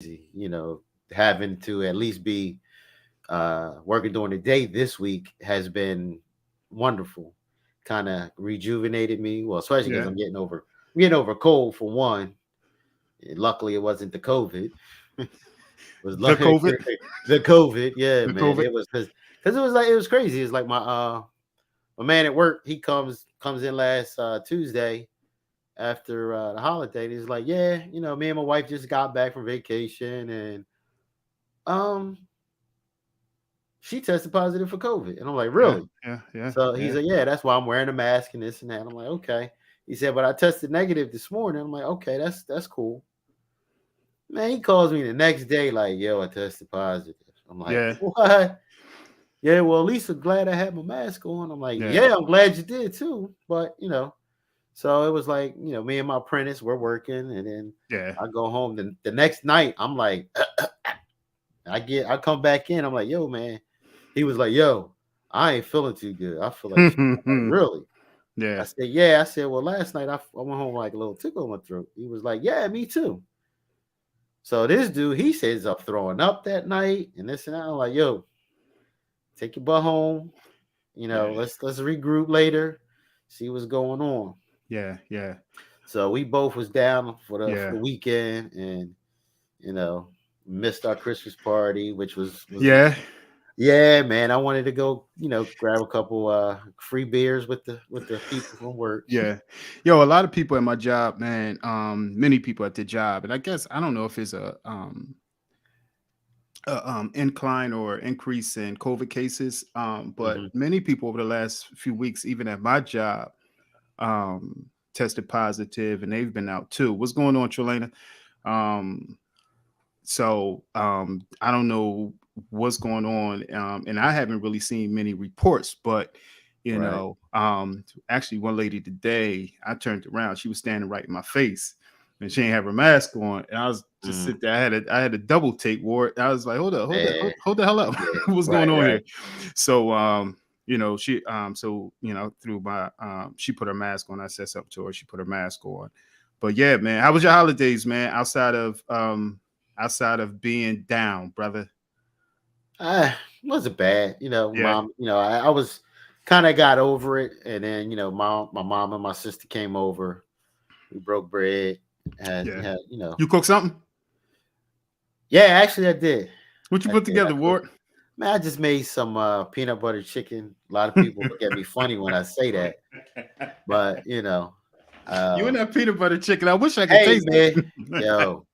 you know, having to at least be working during the day this week has been wonderful. Kind of rejuvenated me. Well, especially because Yeah. I'm getting over a cold for one. And luckily, it wasn't the COVID. It was The like COVID. the COVID. Yeah, The man. COVID. It was because it was crazy. It's like my man at work. He comes in last Tuesday after the holiday. And he's like, yeah, you know, me and my wife just got back from vacation, and um, she tested positive for COVID. And I'm like, Yeah. really? Yeah. Yeah. So he's Yeah. like, yeah, that's why I'm wearing a mask and this and that. And I'm like, okay. He said, but I tested negative this morning. I'm like, okay, that's cool. Man, he calls me the next day, like, yo, I tested positive. I'm like, Yeah. what? Yeah, well, at least I'm glad I had my mask on. I'm like, Yeah. yeah, I'm glad you did too. But so it was like, me and my apprentice, we're working, and then Yeah. I go home. Then the next night, I'm like, I come back in. I'm like, yo, man. He was like, yo, I ain't feeling too good. I feel like shit. I'm like, really? I Yeah. said, yeah. I said, well, last night I went home like a little tickle in my throat. He was like, yeah, me too. So this dude, he says I'm throwing up that night and this and that. I'm like, yo, take your butt home. Yeah. Let's regroup later, see what's going on. Yeah. Yeah. So we both was down for Yeah. the weekend, and you know missed our Christmas party, which was Yeah. yeah, man. I wanted to go, grab a couple free beers with the people from work. Yeah. Yo, a lot of people at my job, man, many people at the job, and I guess I don't know if it's a incline or increase in COVID cases, but Hmm. many people over the last few weeks, even at my job, tested positive, and they've been out too. What's going on, Trelena? Um, I don't know what's going on, and I haven't really seen many reports, but Right. actually, one lady today, I turned around, she was standing right in my face, and she didn't have her mask on, and I was just Mm, sit there. I had a double take, Ward. I was like, man. hold the hell up, Yeah. what's going Right. on Right. here? So, she through my she put her mask on. I said something to her. She put her mask on. But yeah, man, how was your holidays, man? Outside of being down, brother. Wasn't bad. Yeah, Mom. I was kind of got over it, and then my mom and my sister came over. We broke bread. yeah. Had You cook something? Yeah, actually, I did. What you I put did. I together, cooked. Ward? Man, I just made some peanut butter chicken. A lot of people look at me funny when I say that, but You and um, that peanut butter chicken. I wish I could hey taste man, it. yo,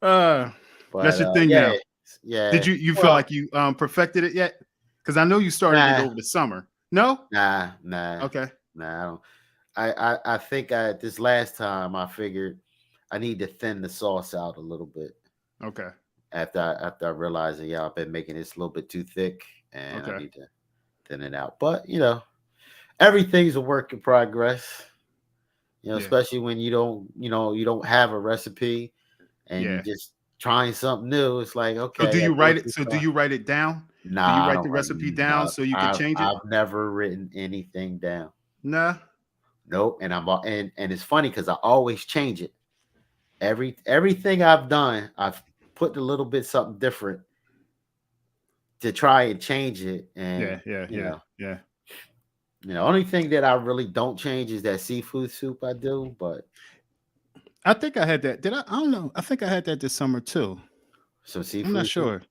uh, but that's your thing yeah, now. Did yeah. you feel Well, like you perfected it yet? Because I know you started it nah, over the summer. No? nah, nah, Okay. nah. I don't. I think this last time I figured I need to thin the sauce out a little bit Okay. after I realized that I've been making this a little bit too thick, and I Okay. need to thin it out. But everything's a work in progress. Yeah. Especially when you don't have a recipe and you Yeah. just trying something new. It's like, So do okay, I you go write it? too So do far. you write it down? Do you Nah, I write don't the write. recipe down No, so you could change it? I've never written anything down. Nah. Nope. And it's funny because I always change it. Everything I've done, I've put a little bit something different to try and change it. And Yeah. Yeah. Yeah. Yeah. only thing that I really don't change is that seafood soup I do. But I think I had that. Did I? I don't know. I think I had that this summer too. some I'm not seafood soup. sure.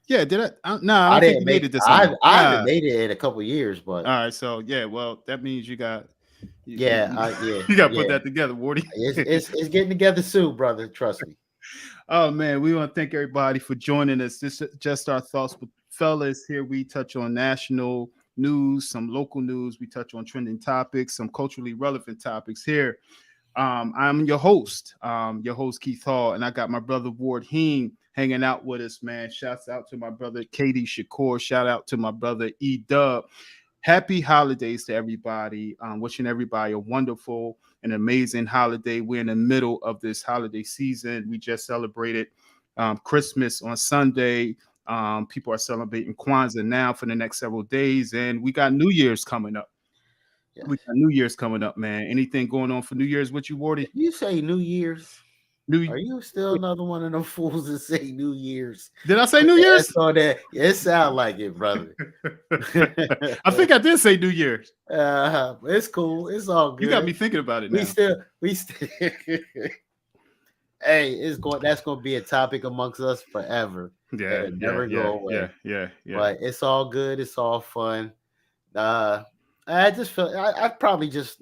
Yeah. Did I? No, I I don't think didn't you made make. it this summer. I haven't Ah. made it in a couple years, All but right. So yeah. Well, that means yeah, yeah, you got to put yeah. that together, Wardy. It's getting together soon, brother. Trust me. Oh man, we want to thank everybody for joining us. This is just our thoughts with fellas. Here we touch on national news, some local news. We touch on trending topics, some culturally relevant topics here. I'm your host Keith Hall, and I got my brother Ward Heen hanging out with us, man. Shouts out to my brother Katie Shakur. Shout out to my brother E Dub. Happy holidays to everybody. Wishing everybody a wonderful and amazing holiday. We're in the middle of this holiday season. We just celebrated Christmas on Sunday. People are celebrating Kwanzaa now for the next several days, and we got New Year's coming up. Yeah. We got New Year's coming up, man. Anything going on for New Year's with you, Wardy? Did you say New Year's? New. Are you still another one of them fools that say New Year's? Did I say Put New the Year's? S on there. Yeah, it sound like it, brother. I think I did say New Year's. It's cool. It's all You got me good. thinking about it We now. still, we still. Hey, it's going. That's going to be a topic amongst us forever. Yeah, It'll yeah, never yeah, go yeah, away. yeah, yeah, But it's all good. It's all fun. Uh, I just feel I probably just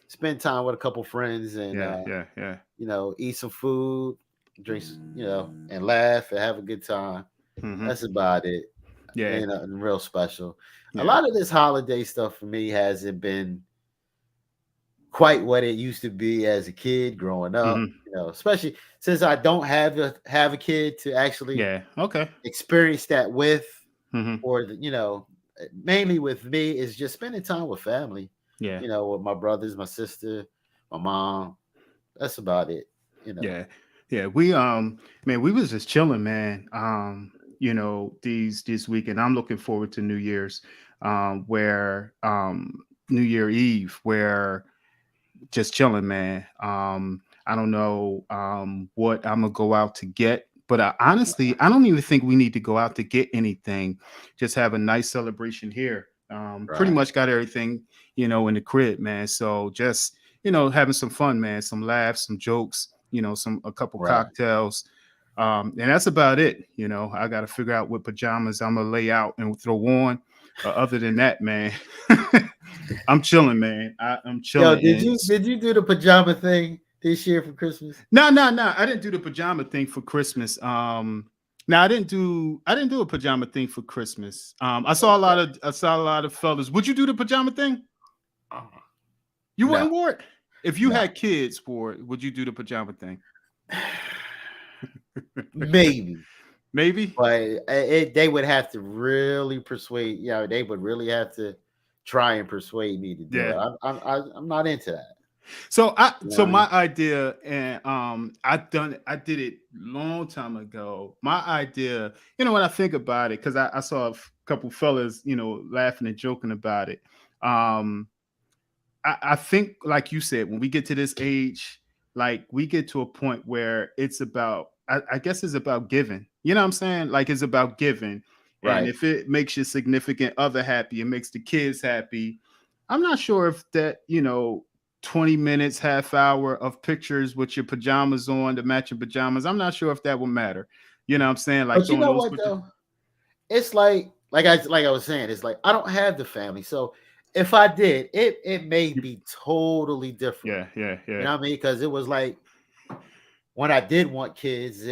spend time with a couple friends and yeah, yeah, yeah. eat some food, drink, and laugh and have a good time. Mm-hmm. That's about it. Yeah, Ain't nothing real special. A yeah. lot of this holiday stuff for me hasn't been quite what it used to be as a kid growing up. Mm-hmm. Especially since I don't have a kid to actually Yeah. Okay. experience that with, Mm-hmm. or mainly with me is just spending time with family. Yeah. With my brothers, my sister, my mom. That's about it. You know. Yeah. Yeah. We man, we was just chilling, man. These weekend. I'm looking forward to New Year's, where New Year Eve, where just chilling, man. I don't know what I'm gonna go out to get, but honestly, I don't even think we need to go out to get anything. Just have a nice celebration here. Pretty Right. much got everything, in the crib, man. So just having some fun, man. Some laughs, some jokes, a couple Right. cocktails. And that's about it. I got to figure out what pajamas I'm gonna lay out and throw on. Other than that, man, I'm chilling, man. I'm Yo, chilling. did And you did you do the pajama thing this year for Christmas? no, no, no. I didn't do the pajama thing for Christmas. No, I didn't do a pajama thing for Christmas. I saw a lot of fellas. Would you do the pajama thing? Uh, You no, wouldn't wear it if you no. had kids for it. Would you do the pajama thing? Maybe, Maybe. but they would have to really persuade. They would really have to try and persuade me to do Yeah. it. I'm not into that. You know So what I my mean? idea, and I did it long time ago. My idea, when I think about it, because I saw couple fellas, laughing and joking about it. Um, I think, like you said, when we get to this age, like we get to a point where it's about, I guess it's about giving. You know what I'm saying? Like it's about giving. And Right. if it makes your significant other happy, it makes the kids happy. I'm not sure if that, 20 minutes, half hour of pictures with your pajamas on, the matching pajamas, I'm not sure if that will matter. You know what I'm saying? Like But you throwing know those what pictures. though? It's like I was saying, it's like I don't have the family. So if I did, it may be totally different. Yeah, yeah, You yeah. know what I mean? Because it was like when I did want kids,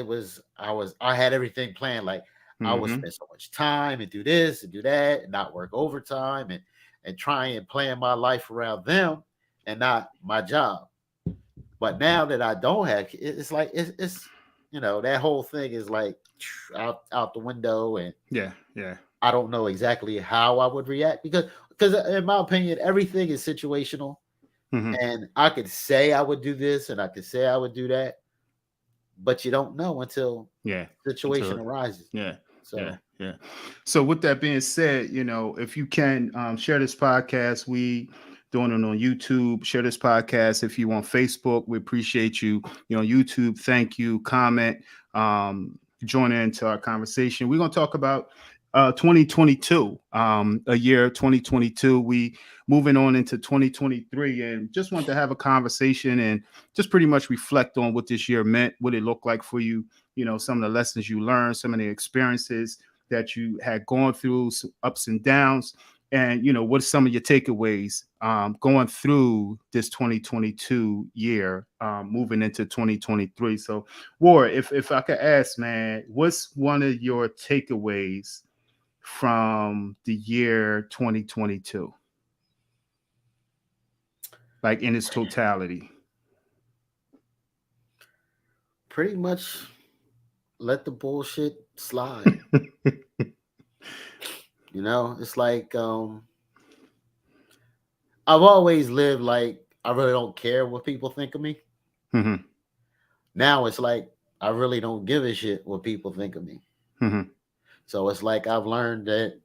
I had everything planned. Like I would Hmm. spend so much time and do this and do that and not work overtime and try and plan my life around them and not my job. But now that I don't have, it's like it's that whole thing is like out the window, and Yeah, yeah. I don't know exactly how I would react because in my opinion, everything is situational, Hmm. and I could say I would do this and I could say I would do that, but you don't know until Yeah. situation Until arises. Yeah, yeah, So yeah. So with that being said, if you can share this podcast, we doing it on YouTube. Share this podcast if you on Facebook. We appreciate you. YouTube. Thank you. Comment. Join into our conversation. We're gonna talk about 2022, a year 2022. We moving on into 2023, and just want to have a conversation and just pretty much reflect on what this year meant, what it looked like for you, some of the lessons you learned, some of the experiences that you had gone through, some ups and downs, and what's some of your takeaways going through this 2022 year, moving into 2023. So War, if I could ask, man, what's one of your takeaways from the year 2022, like in its totality? pretty much let the bullshit slide. It's like I've always lived like I really don't care what people think of me. Hmm. Now it's like I really don't give a shit what people think of me. Hmm. So it's like I've learned that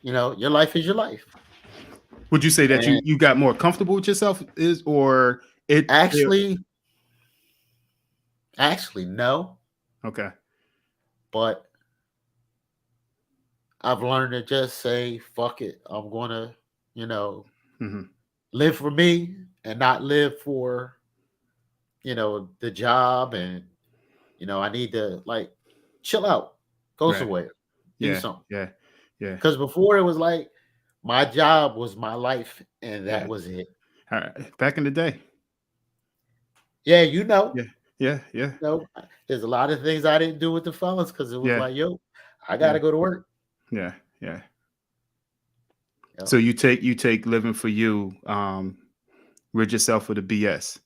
your life is your life. Would you say that you And you got more comfortable with yourself, or it? actually, Actually, no, Okay. but I've learned to just say, fuck it. I'm going to, you know, Hmm. live for me and not live for, the job. And, I need to like chill out, go Right. somewhere, do Yeah. something. Yeah. Yeah. Because before it was like my job was my life and that Yeah. was it. All right. Back in the day. Yeah, Yeah. Yeah. Yeah. there's a lot of things I didn't do with the fellas because it was Yeah. like, yo, I got Yeah. to go to work. Yeah. Yeah. So Yo. you take living for you, rid yourself of the BS.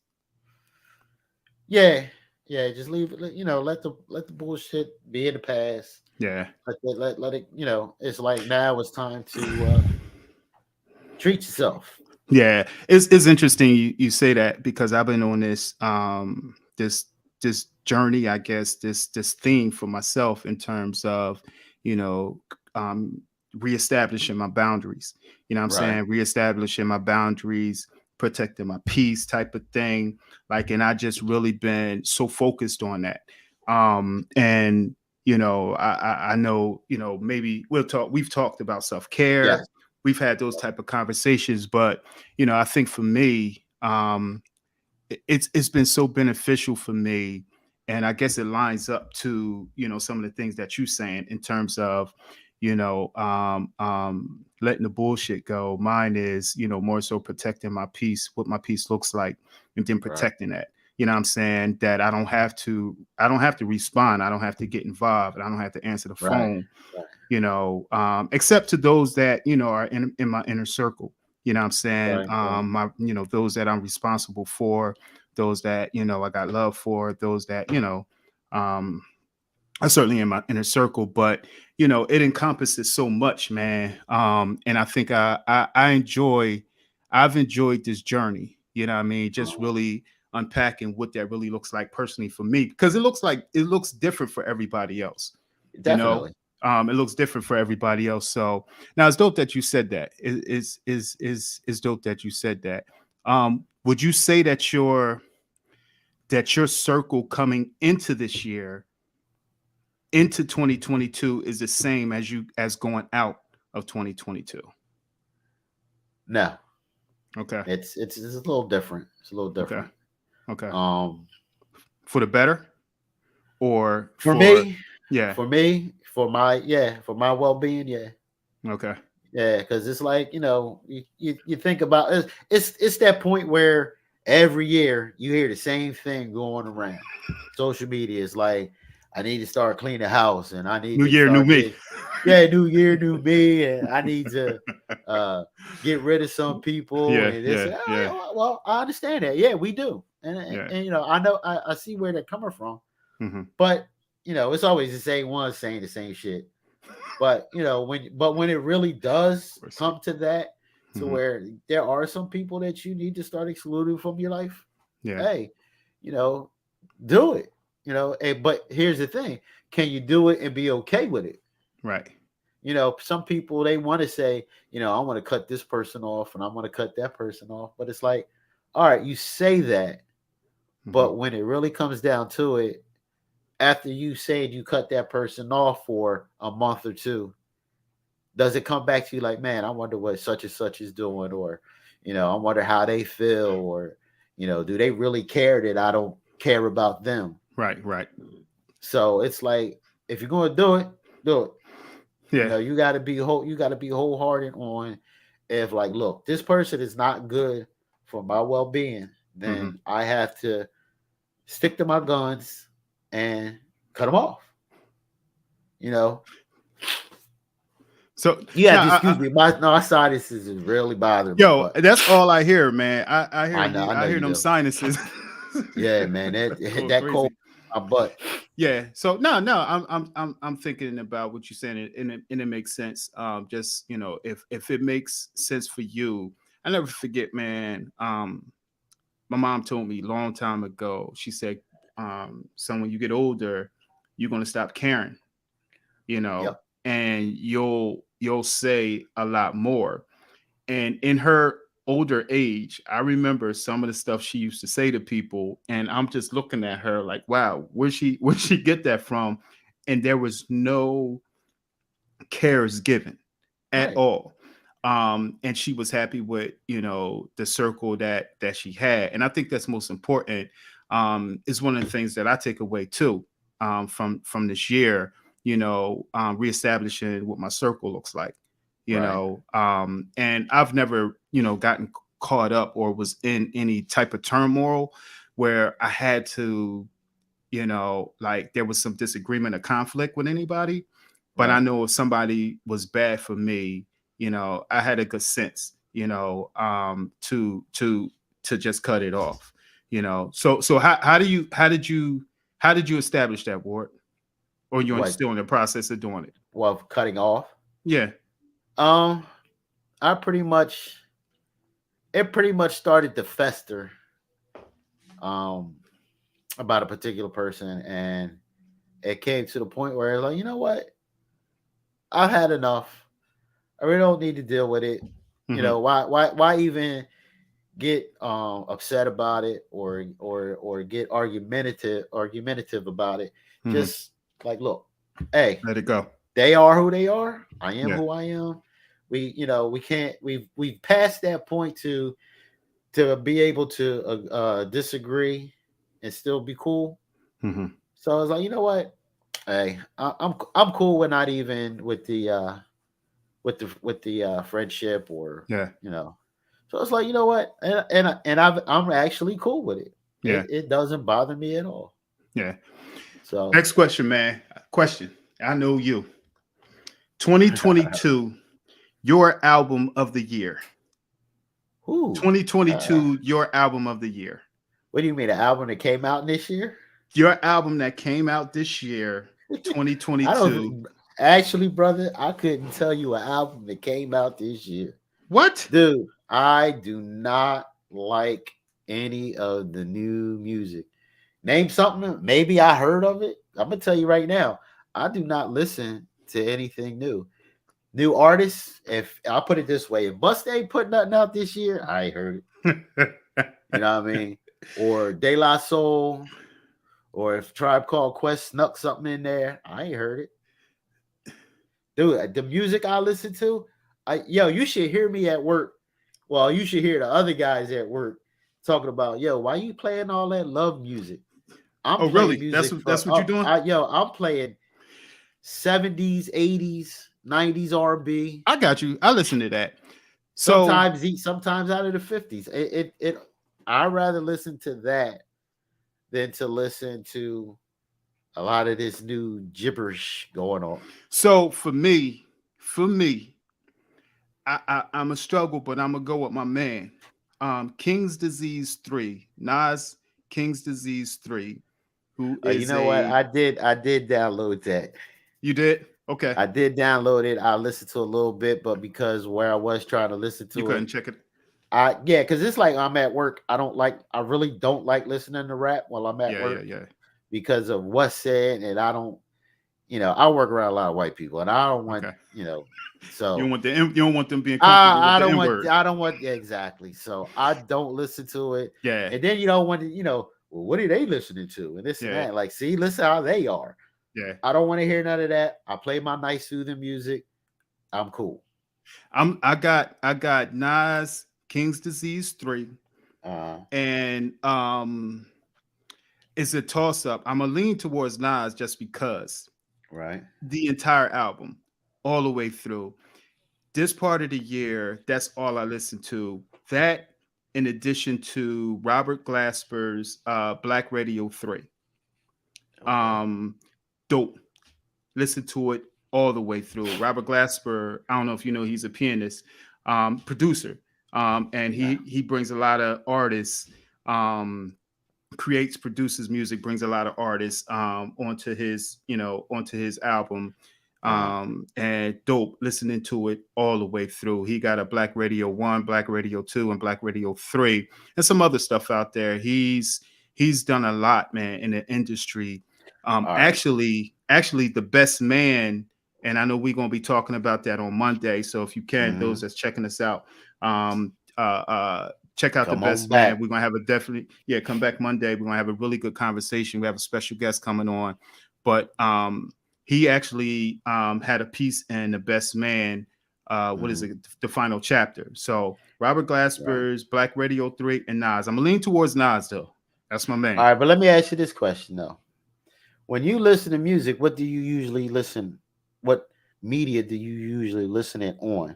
Yeah, yeah, just leave it. Let the bullshit be in the past. Yeah. Let it. It's like now it's time to treat yourself. Yeah, it's interesting you say that because I've been on this journey, I guess this theme for myself in terms of you know um, reestablishing my boundaries. You know what I'm Right. saying? Reestablishing my boundaries, protecting my peace, type of thing. Like, and I just really been so focused on that. And I know maybe we've talked about self care, Yes. we've had those type of conversations, but I think for me, it's been so beneficial for me, and I guess it lines up to some of the things that you're saying in terms of letting the bullshit go. Mine is more so protecting my peace, what my peace looks like, and then Right. protecting that. You know what I'm saying? That I don't have to respond. I don't have to get involved. I don't have to answer the Right. phone, Right. except to those that are in my inner circle. You know what I'm saying? Right. Right. My those that I'm responsible for, those that I got love for, those that um, are certainly in my inner circle. But it encompasses so much, man. And I think I've enjoyed this journey. You know what I mean? Just really unpacking what that really looks like personally for me, because it looks different for everybody else. you know Definitely. it looks different for everybody else. So now it's dope that you said that. Is dope that you said that. Would you say that your circle coming into this year, into 2022, is the same as going out of 2022? No, Okay. it's a little different. It's a little Okay. different. Okay. Um, For the better, or for for me, yeah. for my well being, yeah. Okay. Yeah, because it's like you think about it's that point where every year you hear the same thing going around. Social media is like, I need to start cleaning the house, and I need New to year, new start me. this. Yeah, new year, new me, and I need to uh get rid of some people, Yeah. and it's Yeah. Yeah. well, I understand that. Yeah, we do, and Yeah. I know I see where they're coming from, Hmm. but it's always the same one saying the same shit. But when it really does come to that, to Hmm. where there are some people that you need to start excluding from your life, Yeah. hey, you know, do it. But here's the thing: can you do it and be okay with it? Right. Some people, they want to say, I want to cut this person off and I want to cut that person off, but it's like, all right, you say that, Hmm. but when it really comes down to it, after you said you cut that person off for a month or two, does it come back to you like, man, I wonder what such and such is doing, or I wonder how they feel, or do they really care that I don't care about them? Right. Right. So it's like, if you're going to do it, do it. Yeah. You got to be wholehearted on, if like, look, this person is not good for my well-being, Hmm. then I have to stick to my guns and cut them off. You know, So you have now, to excuse me. My sinuses is really bothering me, yo, but that's all I hear, man. I hear you. I know I hear you them do. sinuses. Yeah, man, that Going that cold crazy. my butt. Yeah. So no, I'm thinking about what you're saying, and it makes sense. Just if it makes sense for you, I never forget, man. My mom told me a long time ago. She said, "Son, when you get older, you're gonna stop caring, Yep. and you'll say a lot more." And in her older age, I remember some of the stuff she used to say to people, and I'm just looking at her like, wow, where'd she get that from? And there was no cares given at Right. all. And she was happy with, you know, the circle that she had. And I think that's most important. Is one of the things that I take away too, from this year, you know, reestablishing what my circle looks like, you Right. know. And I've never, you know, gotten caught up or was in any type of turmoil where I had to, you know, like there was some disagreement or conflict with anybody. But I Right. know if somebody was bad for me, you know, I had a good sense, you know, to just cut it off, you know. So how did you establish that, Ward? Or you're What? still in the process of doing it? Well, cutting off. Yeah. Um, I pretty much it pretty much started to fester. Um, about a particular person, and it came to the point where it's like, you know what? I've had enough. I really don't need to deal with it. You Mm-hmm. know, why even get upset about it, or get argumentative about it. Mm-hmm. Just like, look, hey, Let it go. they are who they are. I am Yeah. who I am. We can't, we've passed that point to be able to disagree and still be cool. Mm-hmm. So I was like, you know what? Hey, I'm cool with not even with the friendship, or Yeah. you know. So it's like, you know what, I'm actually cool with it. Yeah. It doesn't bother me at all. Yeah. So, Next question, man. Question. I know you. 2022, your album of the year. who? Uh, 2022, your album of the year. what do you mean, an album that came out this year? Your album that came out this year, I 2022. don't actually, brother. I couldn't tell you an album that came out this year, What? dude. I do not like any of the new music. Name something. Maybe I heard of it. I'm gonna tell you right now. I do not listen to anything new. New artists. If I'll put it this way, if Bust ain't put nothing out this year, I ain't heard it. You know what I mean? Or De La Soul, or if Tribe Called Quest snuck something in there, I ain't heard it. Dude, the music I listen to, you should hear me at work. Well, you should hear the other guys at work talking about, yo, why you playing all that love music? I'm Oh, playing really? music That's for what you're doing? I'm playing 70s, 80s, 90s R&B. I got you. I listen to that. So, Sometimes out of the 50s. I'd rather listen to that than to listen to a lot of this new gibberish going on. so for me, I'm a struggle, but I'm gonna go with my man. King's Disease 3, Nas King's Disease 3, who You is know what? a I did download that. you did? Okay. I did download it. I listened to a little bit, but because where I was trying to listen You to couldn't it, check it. yeah, because it's like I'm at work. I really don't like listening to rap while I'm at Yeah, yeah, work yeah. because of what's said, and I don't, I work around a lot of white people, and I don't want, Okay. so You don't want them being comfortable with the N word. I don't want, yeah, exactly. So I don't listen to it, Yeah, and then you don't want to, well, what are they listening to, and this and yeah, that. Like, see, listen how they are. yeah. I don't want to hear none of that. I play my nice soothing music. I'm cool. I got Nas King's Disease 3, Uh, and it's a toss up. I'm gonna lean towards Nas just because right. the entire album, all the way through. This part of the year, that's all I listen to. That, in addition to Robert Glasper's Black Radio 3. Okay. Um, Dope. Listen to it all the way through. Robert Glasper, I don't know if you know, he's a pianist, producer, and Yeah. he brings a lot of artists, um, creates, produces music, brings a lot of artists onto his, onto his album. Uh, And Dope, listening to it all the way through. He got a Black Radio 1, Black Radio 2, and Black Radio 3, and some other stuff out there. He's done a lot, man, in the industry. all right. Actually, the best man, and I know we're gonna be talking about that on Monday. So if you can, Mm-hmm. those that's checking us out, um, check out the Come on best man. back. We're gonna have a definitely come back Monday. We're gonna have a really good conversation. We have a special guest coming on, but he actually had a piece in the best man. What is Mhm. it? The final chapter. So Robert Right. Glasper's Black Radio 3 and Nas. I'm gonna lean towards Nas though. That's my All man. right, but let me ask you this question though. When you listen to music, what do you usually listen? What media do you usually listen it on?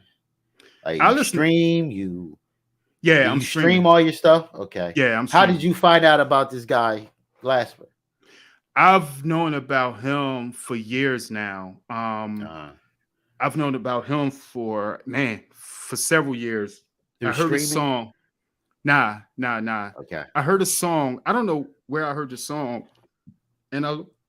Like I you listen. stream, you do Yeah, I'm you streaming. stream all your stuff? Okay. Yeah, I'm How did streaming. you find out about this guy, Glasper? I've known about him for years now. Uh, I've known about him for several years. I through heard a streaming? song. Nah. Okay. I heard a song. I don't know where I heard the song, and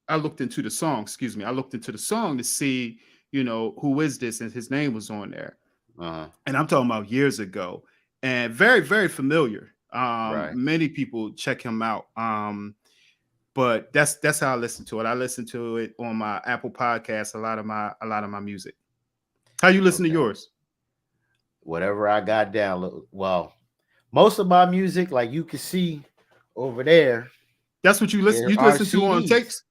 I looked into the song. Excuse me. I looked into the song to see, who is this, and his name was on there. Uh-huh. And I'm talking about years ago, and very very familiar. Right. Many people check him out. But that's how I listen to it. I listen to it on my Apple Podcast. A lot of my music. How you listen to Okay. yours? Whatever I got down. Well, most of my music, like you can see over there, That's what you listen. there You are listen to on CDs. tapes,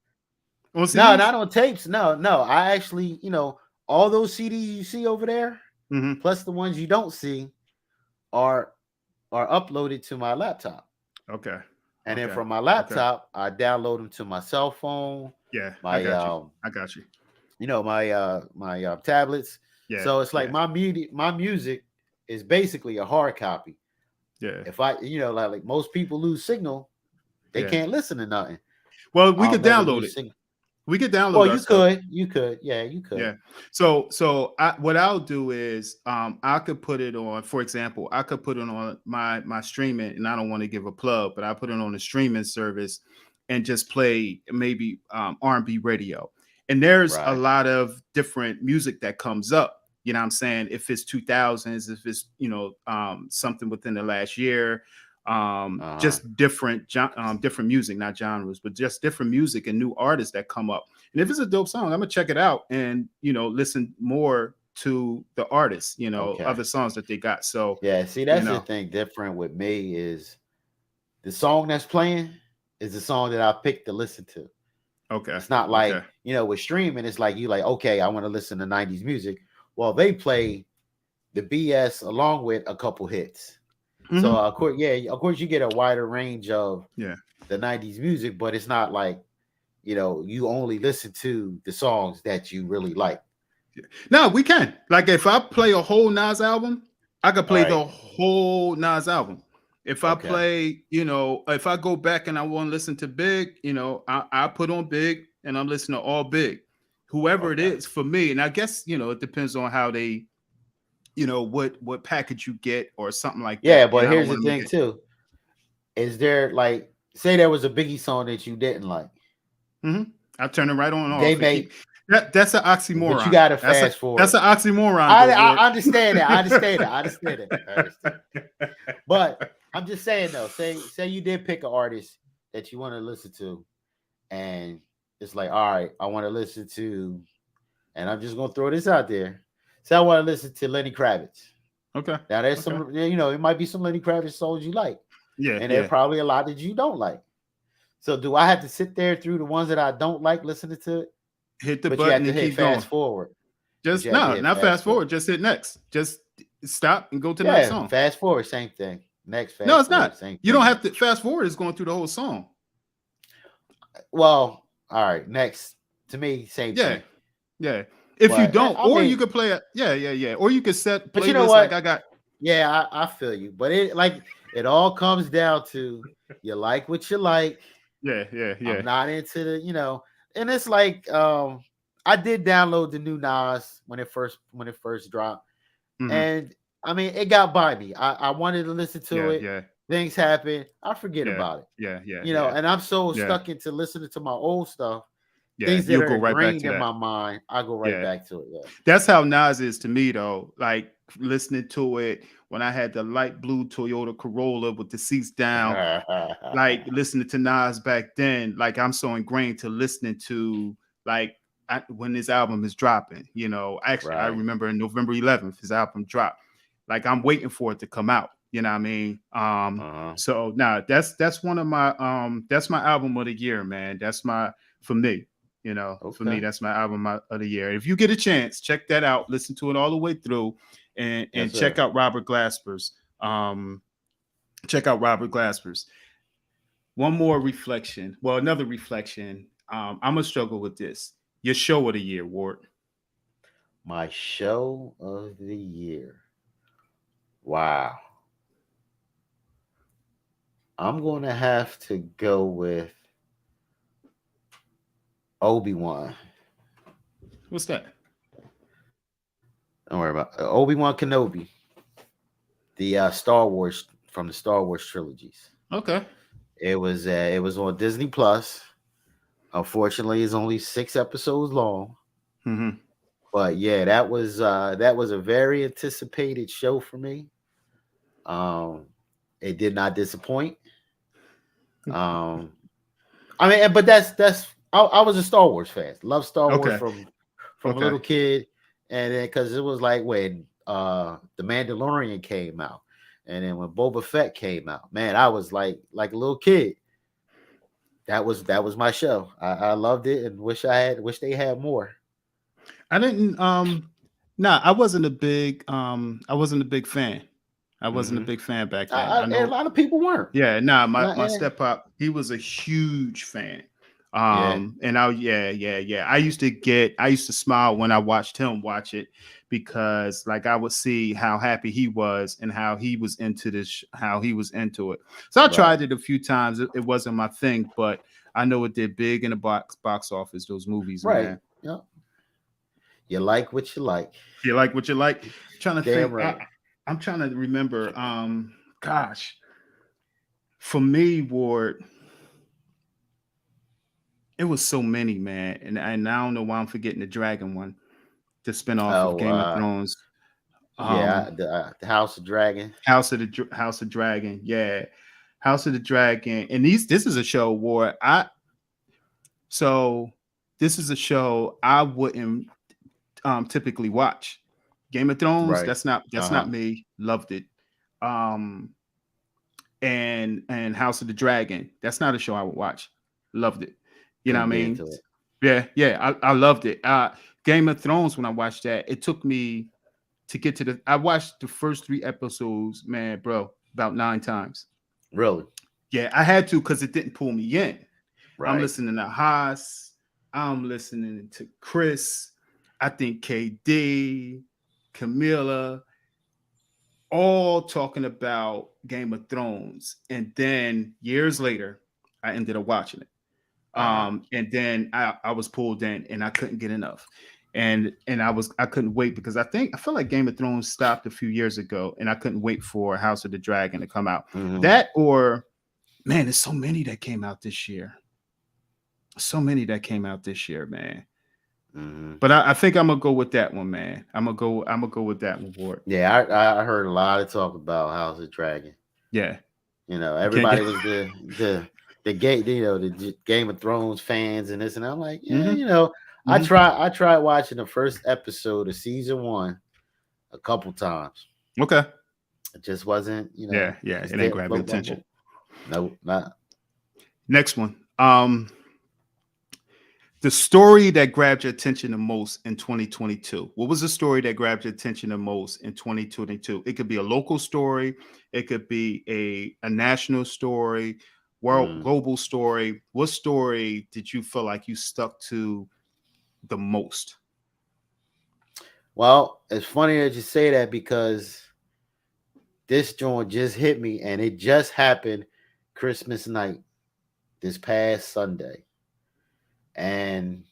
on No, CDs. not on tapes. No. I actually, all those CDs you see over there, Mm-hmm. plus the ones you don't see, are are uploaded to my laptop. Okay. And then Okay. from my Okay. laptop, I download them to my cell phone, Yeah, I my got you. I got you. my tablets. Yeah. So it's like Yeah. my music is basically a hard copy. Yeah. If I, like most people lose signal, they Yeah. can't listen to nothing. Well, we I'll could never download lose it. signal. We could Well, download our you stuff. could, yeah, you could. Yeah. So what I'll do is I could put it on, for example, I could put it on my streaming, and I don't want to give a plug, but I put it on a streaming service and just play maybe R&B radio. And there's a Right. lot of different music that comes up. You know what I'm saying? If it's 2000s, if it's, something within the last year, Uh-huh. just different music, not genres, but just different music and new artists that come up. And if it's a dope song, I'm gonna check it out and listen more to the artists, Okay. other songs that they got. So, Yeah. See, you that's the know, thing different with me is the song that's playing is the song that I picked to listen to. okay, It's not okay, like, with streaming, it's like you like, okay, I want to listen to 90s music. Well, they play the BS along with a couple hits. So hmm of course you get a wider range of yeah. the 90s music, but it's not like, you only listen to the songs that you really like. No, we can. Like, if I play a whole Nas album, I could All play right. the whole Nas album. If I Okay. play, if I go back and I want to listen to Big, I put on Big and I'm listening to all Big, whoever it Okay. is for me. And I guess, it depends on how they, what package you get or something like Yeah, that. but I don't here's the want to make thing it. too. Is there like say there was a Biggie song that you didn't like? hmm I turn it right on and They off and keep may that's an but you oxymoron. gotta That's a fast that's forward. an oxymoron, though, Ward. I understand that. I understand that. I understand that. I understand. But I'm just saying though, say you did pick an artist that you want to listen to, and it's like, all right, I want to listen to, and I'm just gonna throw this out there. Say I want to listen to Lenny Kravitz. Okay. Now there's Okay. some, it might be some Lenny Kravitz songs you like, Yeah, and there's yeah. probably a lot that you don't like. So do I have to sit there through the ones that I don't like listening to it? Hit the But you have button to and hit keep going. fast forward. But Just you have to no, hit not fast fast forward. forward. Just hit next. Just stop and go to the next Yeah, song. fast forward, same thing. Next, No, fast it's forward, not. same You don't thing. have to fast forward. Is going through the whole song. Well, all right. Next, to me, same Yeah, thing. yeah. If you But don't, I or you mean, could play it. Yeah. Or you could set but you know playlists like what? I got. Yeah, I feel you. But it all comes down to you like what you like. Yeah. I'm not into and it's like I did download the new Nas when it first dropped. hmm And I mean it got by me. I wanted to listen to Yeah, it. yeah, Things happen. I forget yeah, about it. yeah, yeah, yeah, And I'm so yeah, stuck into listening to my old stuff, yeah. things that You'll are go right back ingrained to in that. my mind, I go right Yeah. back to it. Yeah. That's how Nas is to me, though. Like listening to it when I had the light blue Toyota Corolla with the seats down, like listening to Nas back then. Like I'm so ingrained to listening to like when this album is dropping. Actually, I Right. remember in November 11th his album dropped. Like I'm waiting for it to come out. You know what I mean? Uh-huh. So now that's one of my that's my album of the year, man. That's my for me, you know, for me, Okay. that's my album of the year. If you get a chance, check that out, listen to it all the way through, and Yes, check sir. out Robert Glasper's. Check out Robert Glasper's. One more reflection. Well, another reflection. I'm gonna struggle with this. Your show of the year, Ward. My show of the year. Wow. I'm going to have to go with Obi-Wan. What's that? Don't worry about Obi-Wan Kenobi, the Star Wars from the Star Wars trilogies. Okay. It was on Disney Plus. Unfortunately, it's only 6 episodes long. Mm-hmm. But yeah, that was a very anticipated show for me. Um, it did not disappoint. Um, I mean, but I was a Star Wars fan. Love Star Wars Okay. from a Okay. little kid, and then because it was like when the Mandalorian came out, and then when Boba Fett came out, man, I was like a little kid. That was my show. I loved it and wish they had more. I didn't nah, I wasn't a big fan. I wasn't a Hmm. big fan back then. I A know. lot of people weren't. Yeah, nah, Not, my step up, he was a huge fan. yeah, And yeah. I used to smile when I watched him watch it because like I would see how happy he was and how he was into how he was into it. So I right, tried it a few times. It wasn't my thing, but I know it did big in the box office, those movies, right. man. Yeah, you like what you like. You like what you like. Trying to Damn think. right. I'm trying to remember. Gosh, for me, Ward, it was so many, man, and I don't know why I'm forgetting the dragon one, the spinoff of Oh, Game of Thrones. yeah, Um, the House of Dragon. House of Dragon, yeah, House of the Dragon, and this is a show where so this is a show I wouldn't typically watch. Game of Thrones, Right. that's Uh-huh. not me. Loved it. Um, and House of the Dragon. That's not a show I would watch. Loved it. You know what I Couldn't get mean? into it. Yeah. I loved it. Game of Thrones. When I watched that, it took me to get to the. I watched the first 3 episodes, man, bro, about 9 times. Really? Yeah, I had to because it didn't pull me in. I'm Right. listening to Haas. I'm listening to Chris. I think KD, Camilla, all talking about Game of Thrones. And then years later, I ended up watching it. Uh-huh. And then I was pulled in and I couldn't get enough. And I couldn't wait because I feel like Game of Thrones stopped a few years ago and I couldn't wait for House of the Dragon to come out. Hmm. That or man, there's so many that came out this year. So many that came out this year, man. Hmm. But I think I'm gonna go with that one, man. I'm gonna go with that one, Ward. Yeah, I heard a lot of talk about House of Dragon. Yeah. You can't Everybody get was the game, the Game of Thrones fans and this, and I'm like, yeah, hmm hmm I tried watching the first episode of season 1 a couple times. Okay. It just wasn't, Yeah. just It ain't didn't grab your float my attention. boat. No, not Next one. The story that grabbed your attention the most in 2022. What was the story that grabbed your attention the most in 2022? It could be a local story, it could be a national story, world mm. global story. What story did you feel like you stuck to the most? Well, it's funny that you say that because this joint just hit me, and it just happened Christmas night this past Sunday. And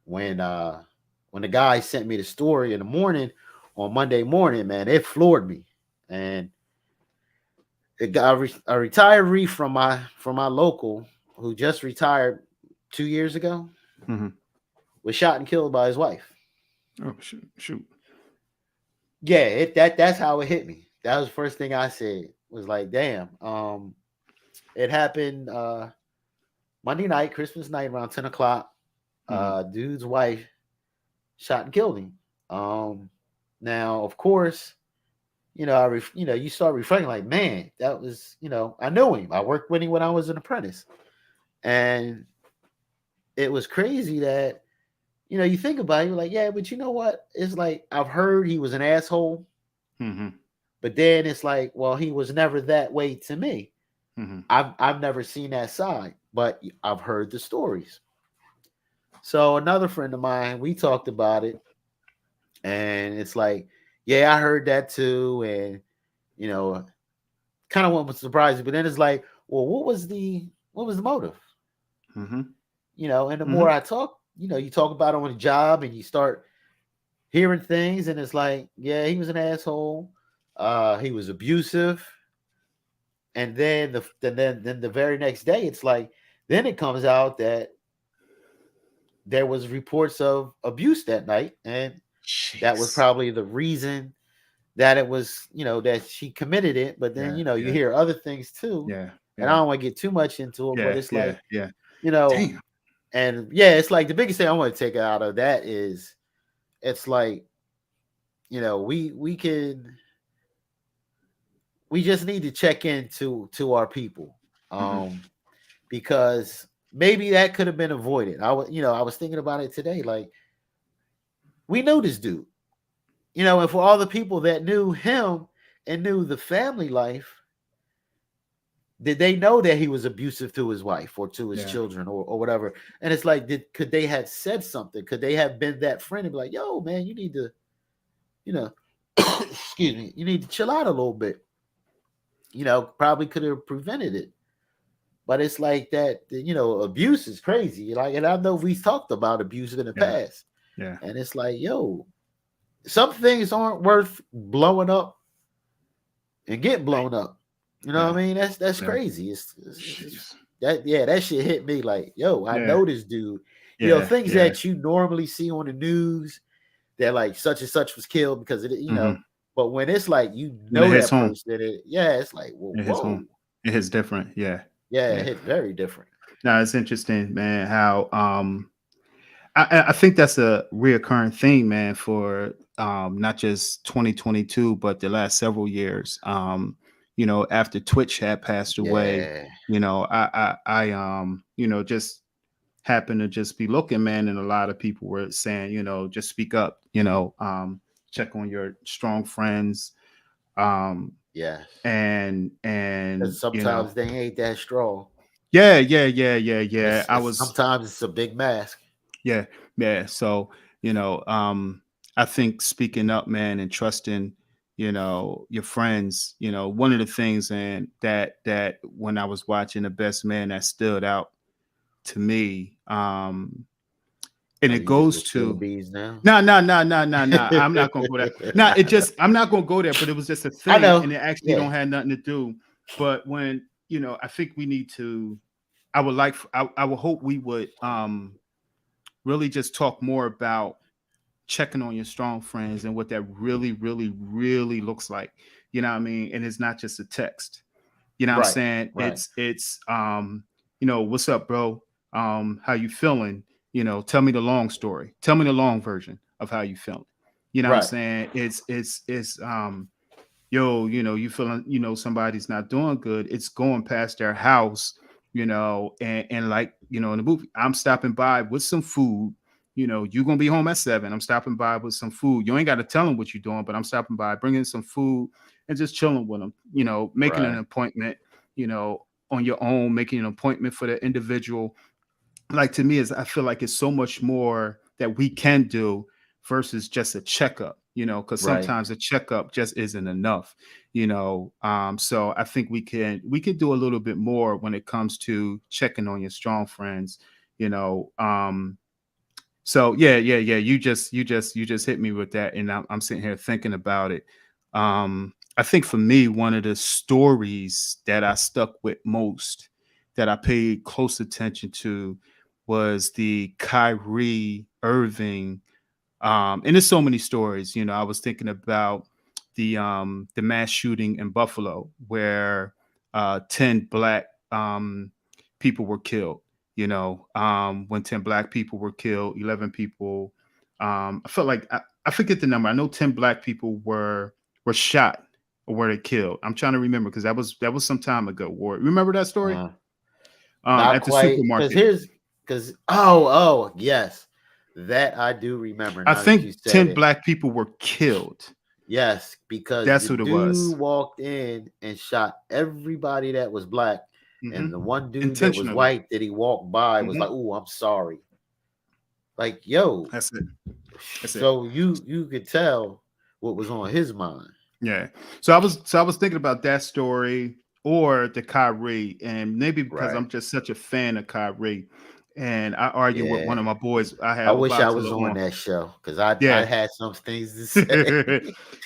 when uh when the guy sent me the story in the morning on Monday morning, man, it floored me. And it got a retiree from my local who just retired 2 years ago Mhm. was shot and killed by his wife. Oh shoot. Yeah, that's how it hit me. That was the first thing I said. Was like, damn. It happened Monday night, Christmas night, around 10 o'clock. Mhm. Dude's wife shot and killed him. Now, of course, you start reflecting like, man, that was, I knew him. I worked with him when I was an apprentice, and it was crazy that you think about it, you're like, yeah, but you know what? It's like I've heard he was an asshole, Mm-hmm. but then it's like, well, he was never that way to me. Mm-hmm. I've never seen that side, but I've heard the stories. So another friend of mine, we talked about it, and it's like, yeah, I heard that too, and you know, kind of was surprising. But then it's like, well, what was the motive? Mm-hmm. And the more Mm-hmm. I talk, you talk about it on the job, and you start hearing things, and it's like, yeah, he was an asshole. He was abusive, and then the very next day, it's like, then it comes out that there was reports of abuse that night, and that was Jeez. probably the reason that it was, that she committed it. But then, Yeah. you Yeah. hear other things too, Yeah. and I Yeah. don't want to get too much into it, but Yeah. it's Yeah. like, Yeah. you know, Damn. and yeah, it's like the biggest thing I want to take out of that is it's like, we just need to check into our people, Mm-hmm. because maybe that could have been avoided. I was thinking about it today. Like, we know this dude, and for all the people that knew him and knew the family life, did they know that he was abusive to his wife or to his Yeah. children, or whatever? And it's like, could they have said something? Could they have been that friend and be like, yo, man, you need to, you know, excuse me, you need to chill out a little bit. Probably could have prevented it. But it's like that, abuse is crazy. Like, and I know we've talked about abuse in the Yeah. past. Yeah. And it's like, yo, some things aren't worth blowing up and get blown up. You know what Yeah. I mean? That's Yeah. crazy. It's just Jeez. that, yeah, that shit hit me like, yo, I Yeah. know this dude. Yeah. Things Yeah. that you normally see on the news, that like such and such was killed because of Mm-hmm. but when it's like When it hits that home, person, yeah, it's like, well, it hits whoa, home. It hits different. Yeah. yeah, it Yeah. hit very different. Now it's interesting, man, how I think that's a reoccurring thing, man, for not just 2022, but the last several years. After Twitch had passed away, Yeah, I just happened to just be looking, man, and a lot of people were saying, just speak up, check on your strong friends, um, yes. and Because sometimes they ain't that strong. yeah, yeah, yeah, yeah, yeah. I It's was sometimes it's a big mask. Yeah, yeah. So, I think speaking up, man, and trusting, your friends, one of the things, and that when I was watching The Best Man, that stood out to me. And Are it you just goes gonna spill the to beans now? no, no, no, no, no, no. I'm not gonna go there. No, I'm not gonna go there, but it was just a I thing, know. and it actually Yeah. don't have nothing to do. But when, I think we need to I would hope we would really just talk more about checking on your strong friends and what that really, really, really looks like. You know what I mean? And it's not just a text. You know what I'm Right. saying? Right. What's up, bro? How you feeling? Tell me the long story. Tell me the long version of how you feeling. You know what I'm Right. saying? Yo, you feeling, somebody's not doing good. It's going past their house, and like, in the movie, I'm stopping by with some food. You're gonna be home at 7. I'm stopping by with some food. You ain't got to tell them what you're doing, but I'm stopping by, bringing some food and just chilling with them, making an Right. appointment, on your own, making an appointment for the individual. Like, to me, is I feel like it's so much more that we can do versus just a checkup, because Right. sometimes a checkup just isn't enough, so I think we can do a little bit more when it comes to checking on your strong friends, you know so yeah, yeah, yeah, you just hit me with that, and I'm sitting here thinking about it. I think for me, one of the stories that I stuck with most, that I paid close attention to, was the Kyrie Irving. And there's so many stories. I was thinking about the mass shooting in Buffalo, where 10 black people were killed. When 10 black people were killed, 11 people. I felt like I forget the number. I know 10 black people were shot. or were they killed? I'm trying to remember because that was some time ago. War. Remember that story? Uh, not At the quite, because supermarket. yes, that I do remember. I Now that you think said 10 it, black people were killed. yes, because That's the what it was. dude walked in and shot everybody that was black, and the Hmm. one dude that was Intentionally. white that he walked by was like, Hmm. "Oh, I'm sorry." Like, yo, That's it. That's it. so you could tell what was on his mind. Yeah. So I was thinking about that story or the Kyrie, and maybe because Right. I'm just such a fan of Kyrie, and I argue with one Yeah. of my boys. I I have a wish I boxer was on on. that show because I Yeah. had some things to say.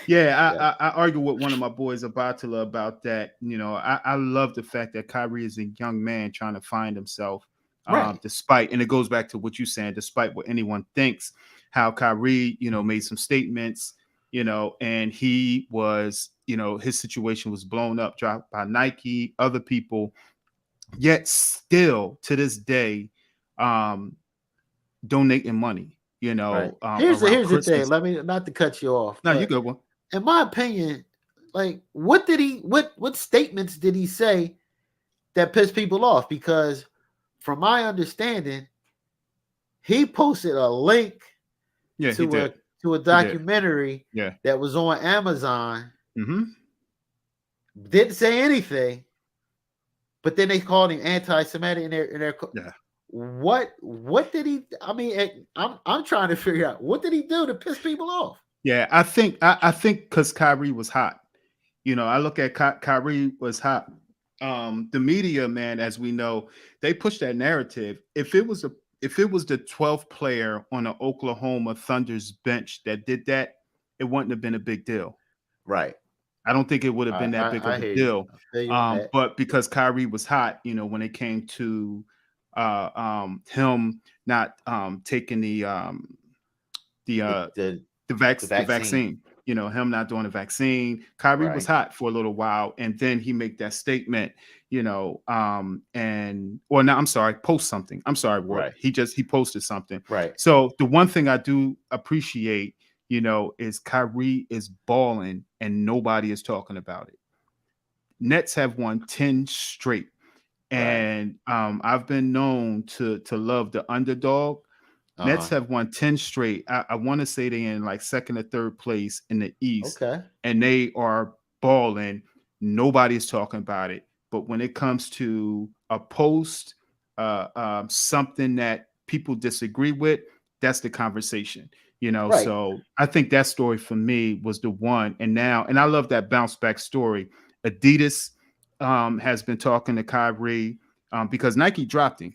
Yeah, Yeah. I argue with one of my boys about that. I love the fact that Kyrie is a young man trying to find himself, Right. despite, and it goes back to what you're saying, despite what anyone thinks, how Kyrie, made some statements, and he was, his situation was blown up, dropped by Nike, other people, yet still to this day, um, donating money, Right. around Here's the thing. Christmas. Let me not to cut you off, No, you but good one. in my opinion, like what statements did he say that pissed people off? Because from my understanding, he posted a link Yeah, he to a did. to a He did. documentary Yeah. that was on Amazon, Mm-hmm. didn't say anything, but then they called him anti-Semitic in their Yeah. what did he? I mean, I'm trying to figure out what did he do to piss people off. Yeah. I think because Kyrie was hot. I look at Kyrie was hot. The media, man, as we know, they push that narrative. If it was the 12th player on the Oklahoma Thunder's bench that did that, it wouldn't have been a big deal. Right. I don't think it would have been that big I of a hear you. deal. I feel you on that. But because Kyrie was hot, when it came to him not taking the The uh, the the the vaccine. vaccine, him not doing the vaccine. Kyrie was Right. hot for a little while, and then he make that statement, and or no, I'm sorry, post something. I'm sorry, Ward. Right. He posted something. Right. So the one thing I do appreciate, is Kyrie is balling and nobody is talking about it. Nets have won 10 straight. Right. And I've been known to love the underdog. Nets Uh-huh. have won 10 straight. I want to say they're in like second or third place in the East, Okay. and they are balling. Nobody's talking about it. But when it comes to a post, something that people disagree with, that's the conversation. Right. So I think that story for me was the one. And I love that bounce back story. Adidas has been talking to Kyrie because Nike dropped him.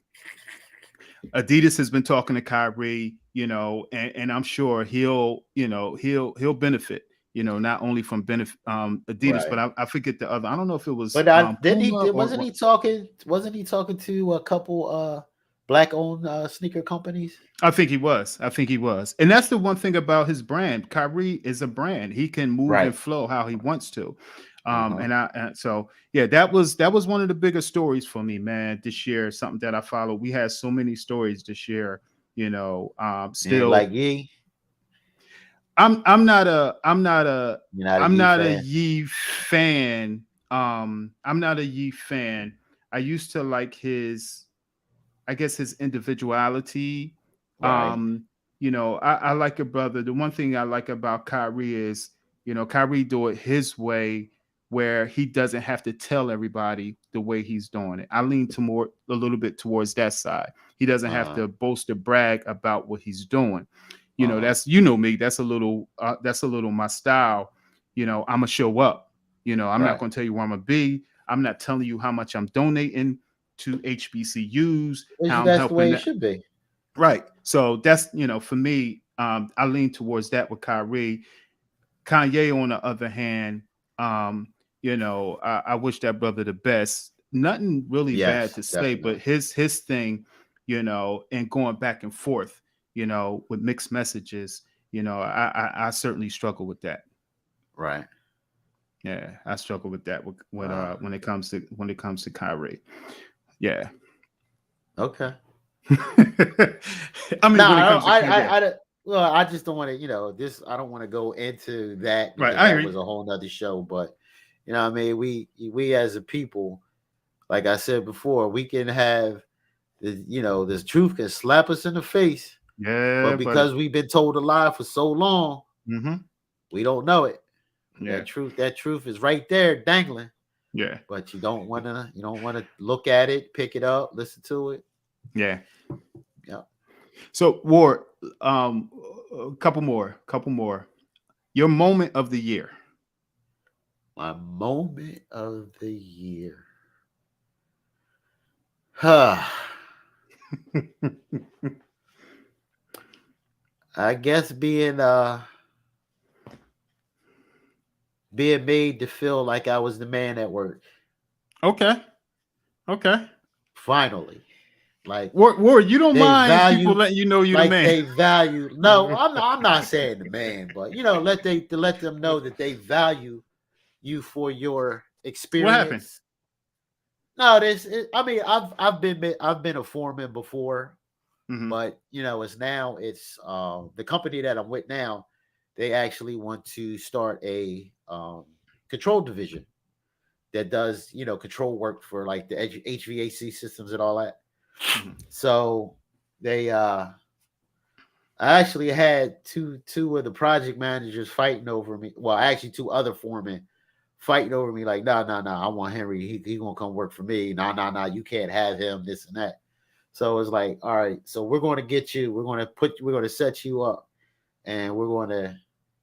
Adidas has been talking to Kyrie, and I'm sure he'll benefit, not only from Adidas, Right. but I forget the other. I don't know if it was But I didn't he Puma did or wasn't he talking to a couple black owned sneaker companies? I think he was, and that's the one thing about his brand. Kyrie is a brand; he can move and Right. flow how he wants to. Uh-huh. And so yeah, that was one of the bigger stories for me, man. This year, something that I followed. We had so many stories this year. And like Still, Ye, I'm not a I'm not a you're not a I'm Ye not a fan. Ye fan. I'm not a Ye fan. I used to like his, I guess, his individuality. Right. Um, I like a brother. The one thing I like about Kyrie is, Kyrie do it his way, where he doesn't have to tell everybody the way he's doing it. I lean to more a little bit towards that side. He doesn't have Uh-huh. to boast or brag about what he's doing. Uh-huh. That's me. That's a little my style. I'm gonna show up. I'm not Right. gonna tell you where I'm gonna be. I'm not telling you how much I'm donating to HBCUs, Which how I'm that's the helping way it that. should be. Right. So that's, for me, I lean towards that with Kyrie. Kanye, on the other hand, I wish that brother the best. Nothing really bad Yes, to say, but definitely. his thing, and going back and forth, with mixed messages, I certainly struggle with that. Right. Yeah, I struggle with that with Uh when it comes to Kyrie. Yeah. okay. I No, mean, when it I don't comes to Kanye. I don't well, I just don't want to, this I don't want to go into that Right, because I hear that you. was a whole nother show. But You know what I mean? We as a people, like I said before, we can have this truth can slap us in the face, Yeah, but buddy. because we've been told a lie for so long, Mm-hmm. we don't know it. Yeah. That truth is right there dangling, Yeah. but you don't wanna look at it, pick it up, listen to it. Yeah. Yeah. So Ward, um, a couple more. Your moment of the year. My moment of the year. Huh. I guess being made to feel like I was the man at work. Okay. Okay. Finally. Like Ward, you don't they mind people value letting you know you the like man. they value no, I'm not saying the man, but let them know that they value you for your What happened? experience. No, I mean, I've been a foreman before, Mm-hmm. but it's the company that I'm with now. They actually want to start a control division that does control work for like the HVAC systems and all that. Mm-hmm. So they I actually had two of the project managers fighting over me. Well, actually two other foremen fighting over me like, no, no, no, I want Henry. He gonna come work for me. No, no, no, you can't have him, this and that. So it's like, all right, so we're gonna get you, we're gonna set you up and we're gonna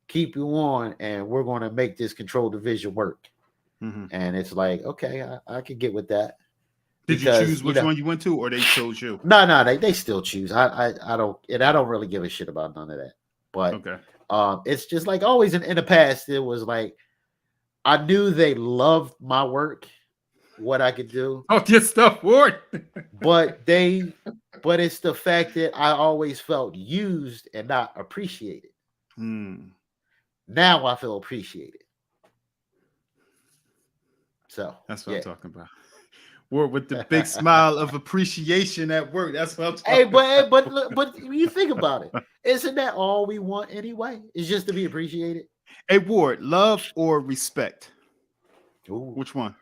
keep you on and we're gonna make this control division work. Mm-hmm. And it's like, okay, I could get with that. Did you Because choose which one you went to, or they chose you? no, they still choose. I don't really give a shit about none of that. But Okay. it's just like always in the past, it was like I knew they loved my work, what I could do, Oh, get stuff, Ward. but they but it's the fact that I always felt used and not appreciated. Hmm. Now I feel appreciated. So That's what I'm yeah. talking about. Ward with the big smile of appreciation at work. That's what I'm Hey, talking about. but when you think about it, isn't that all we want anyway? Is just to be appreciated. Hey, Ward, love or respect? Ooh. Which one?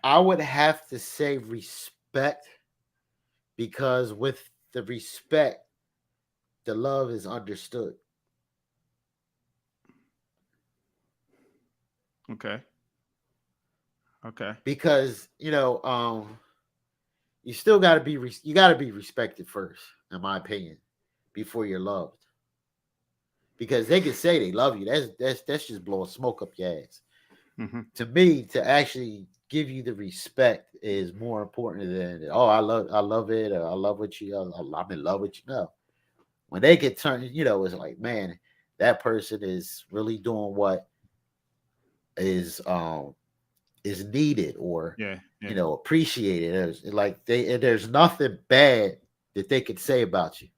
I would have to say respect because with the respect, the love is understood. Okay. Okay. Because you still got to you got to be respected first, in my opinion, before you're loved. Because they can say they love you. That's just blowing smoke up your ass. Mm-hmm. To me, to actually give you the respect is more important than I love it or I love what you I'm in love with you. No, when they get turned, it's like, man, that person is really doing what is um is needed or Yeah. Yeah. appreciated. There's nothing bad that they could say about you.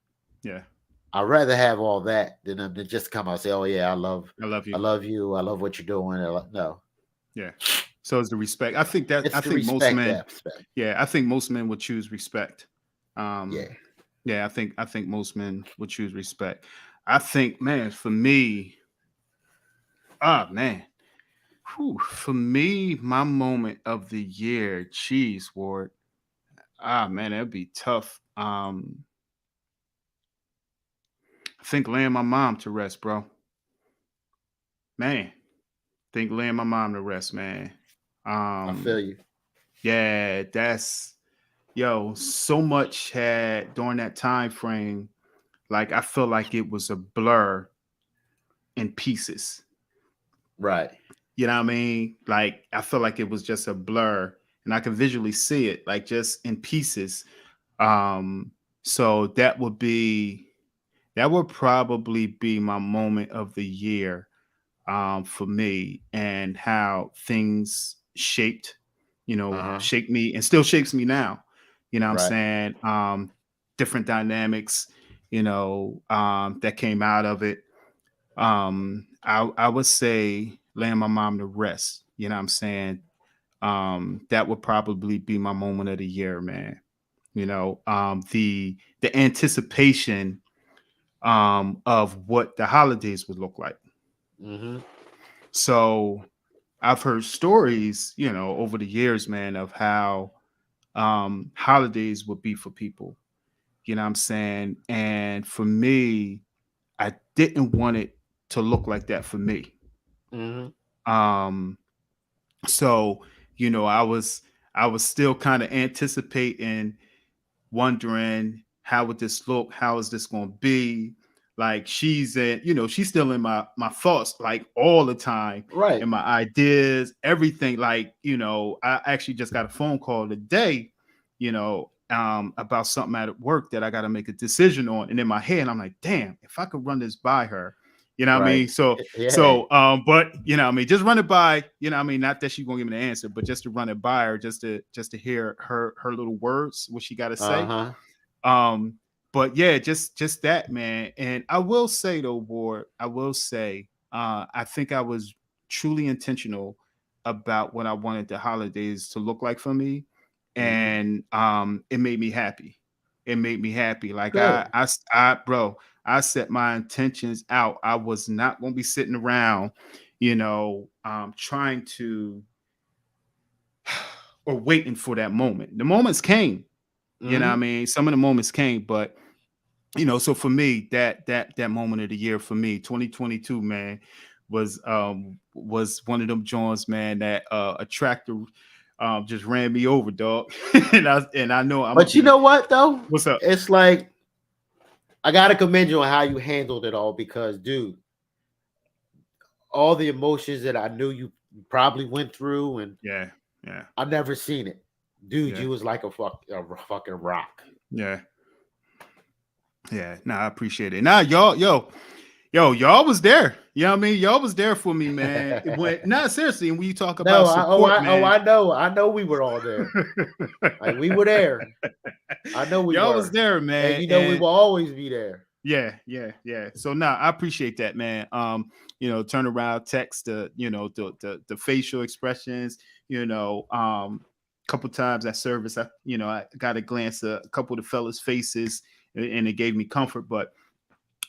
Yeah. I'd rather have all that than them to just come out and say, "Oh yeah, I love I you. love you, I love what you're doing." No, Yeah. So it's the respect. it's I the think most respect men, aspect. yeah, I think most men would choose respect. Yeah. Yeah, I think most men would choose respect. I think, man, for me, man. Whew, for me, my moment of the year, geez, Ward. Man, that'd be tough. I think laying my mom to rest, bro. Man, think laying my mom to rest, man. I feel Um, you. yeah, that's yo, so much had during that time frame, like I feel like it was a blur in pieces. Right. You know what I mean? Like I feel like it was just a blur and I can visually see it like just in pieces. Um, so that would probably be my moment of the year for me and how things Uh huh. shaped me and still shapes me now. You know what I'm Right. saying? Different dynamics, that came out of it. I would say laying my mom to rest. You know what I'm saying? That would probably be my moment of the year, man. The anticipation of what the holidays would look like. Mm-hmm. So I've heard stories, over the years, man, of how holidays would be for people. You know what I'm saying? And for me, I didn't want it to look like that for me. Mm-hmm. Um, so I was still kind of anticipating, wondering how would this look, how is this going to be. Like she's still in my thoughts like all the time, Right. and my ideas, everything. Like, I actually just got a phone call today, about something at work that I got to make a decision on, and in my head I'm like, damn, if I could run this by her, what I Right. mean. So Yeah. so but what I mean, just run it by, what I mean, not that she's gonna give me the answer, but just to run it by her, just to hear her little words, what she got to say. Uh-huh. um but yeah, just that, man. And I will say though, Ward, I will say, I think I was truly intentional about what I wanted the holidays to look like for me. Mm-hmm. And it made me happy. It made me happy. Like Good. bro, I set my intentions out. I was not going to be sitting around, trying to or waiting for that moment. The moments came, what I Mm-hmm. mean? Some of the moments came, but so for me, that moment of the year for me, 2022, man, was one of them joints, man, that a tractor just ran me over, dog. and I know I'm gonna But you be. know what though? What's up? It's like I gotta commend you on how you handled it all because, dude, all the emotions that I knew you probably went through, and Yeah, yeah, I never seen it, dude. yeah, You was like a fucking rock. yeah, yeah. Nah, I appreciate it. Nah, y'all was there. You know what I mean? Y'all was there for me, man. When, nah, seriously. And when you talk No, about support, man, I know we were all there. Like we were there. I know we y'all was were, there, and man. you know we And will always be there. yeah, yeah, yeah. So now I appreciate that, man. Turn around, text, the facial expressions, couple times at service, I got a glance at a couple of the fellas' faces, and it gave me comfort. But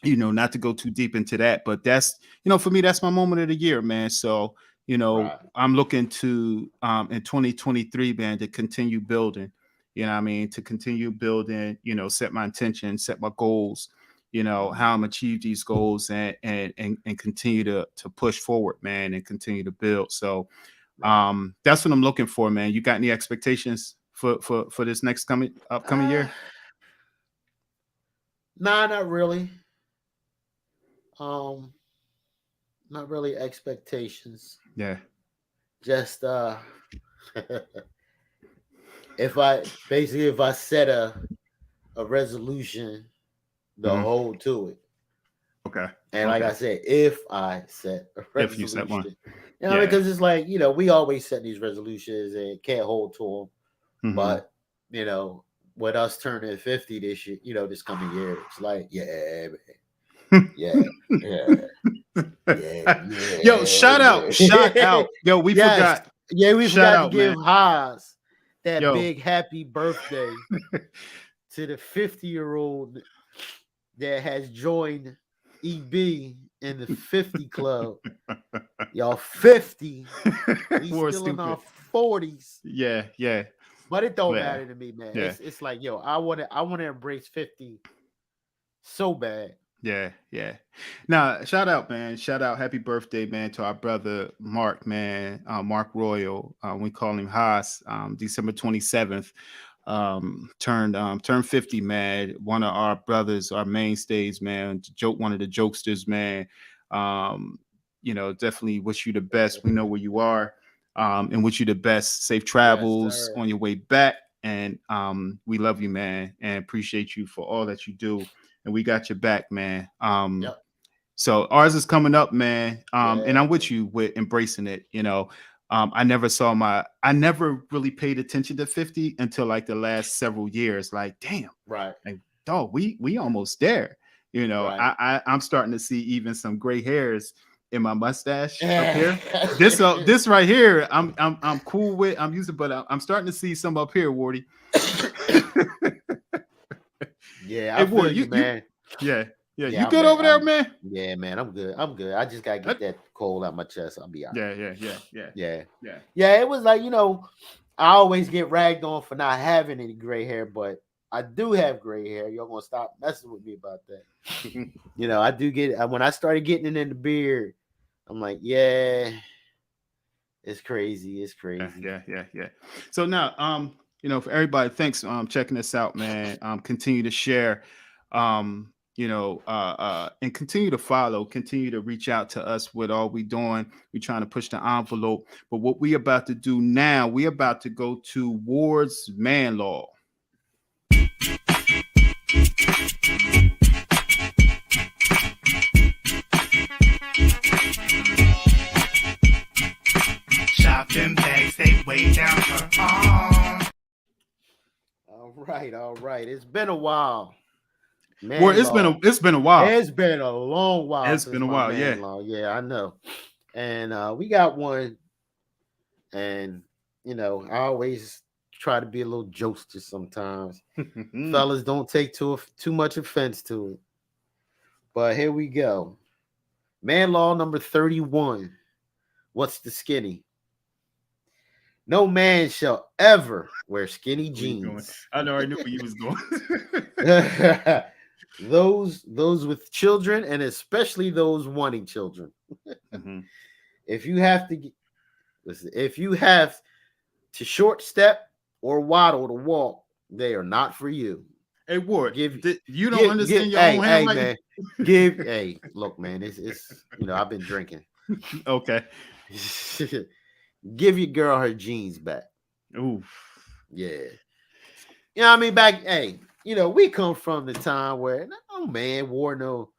not to go too deep into that, but that's, for me, that's my moment of the year, man. So, Right. I'm looking to in 2023, man, to continue building, what I mean, to continue building, set my intention, set my goals, how I'm achieve these goals, and continue to push forward, man, and continue to build. So Right. that's what I'm looking for, man. You got any expectations for this next upcoming Uh, year? nah, not really. Um, not really expectations. Yeah. Just if I set a resolution to Hmm. hold to it. Okay. And like Okay. I said, if I set a If you set one. resolution, Yeah. because it's like, we always set these resolutions and can't hold to them. Hmm. But, with us turning 50 this year, this coming year, it's like, yeah, man. Yeah, yeah, yeah, Yo, shout yeah. out. Yo, we Yes. forgot. Yeah, we Shout forgot to out, man. give Haas that Yo, big happy birthday to the 50-year-old that has joined EB in the 50 club. Y'all 50. We we're still in stupid. our 40s. Yeah, yeah, But it don't yeah, matter to me, man. yeah, It's like, yo, I want to embrace 50 so bad. yeah, yeah. Now, shout out, man. Shout out, happy birthday, man, to our brother Mark, man. Mark Royal. We call him Haas. December 27th. Turned 50, man. One of our brothers, our mainstays, man. One of the jokesters, man. Definitely wish you the best. We know where you are. And wish you the best. Safe Yes, travels sir. on your way back. And we love you, man, and appreciate you for all that you do. And we got your back, man. Yep. So ours is coming up, man. And Yeah, I'm with man. you with embracing it. I never really paid attention to 50 until like the last several years. Like, damn, Right. like, dog, we almost there. Right. I'm starting to see even some gray hairs in my mustache up here. This right here, I'm cool with. I'm using, but I'm starting to see some up here, Wardy. Yeah, Hey, I feel Ward, you, you man. yeah. Yeah, you Yeah, good over there, man? yeah, man, I'm good. I'm good. I just gotta get Uh, that cold out my chest. I'll be all right. Yeah. Yeah. Yeah. Yeah, it was like, I always get ragged on for not having any gray hair, but I do have gray hair. Y'all gonna stop messing with me about that. I do get when I started getting it in the beard, I'm like, yeah, it's crazy. It's crazy. Yeah. So now, for everybody, thanks checking us out, man. Continue to share, and continue to follow, continue to reach out to us with all we doing. We're trying to push the envelope. But what we about to do now, we about to go to Ward's Man Law. Shopping bags, they way down her arm. All right. It's been a while. Well, Man law. it's been a while. It's been a long while It's since been a my while, yeah. man law. Yeah, I know. And we got one, and I always try to be a little jokester sometimes. Fellas, don't take too much offense to it. But here we go. Man law number 31. What's the skinny? No man shall ever wear skinny jeans. I know I knew where you was going. those with children, and especially those wanting children. Mm-hmm. If you have to listen, if you have to short step or waddle to walk, they are not for you. Hey Ward, you don't understand your own handwriting? Hey man, look man, it's I've been drinking. Okay. Give your girl her jeans back. Ooh. Yeah. I mean, back, we come from the time where no man wore no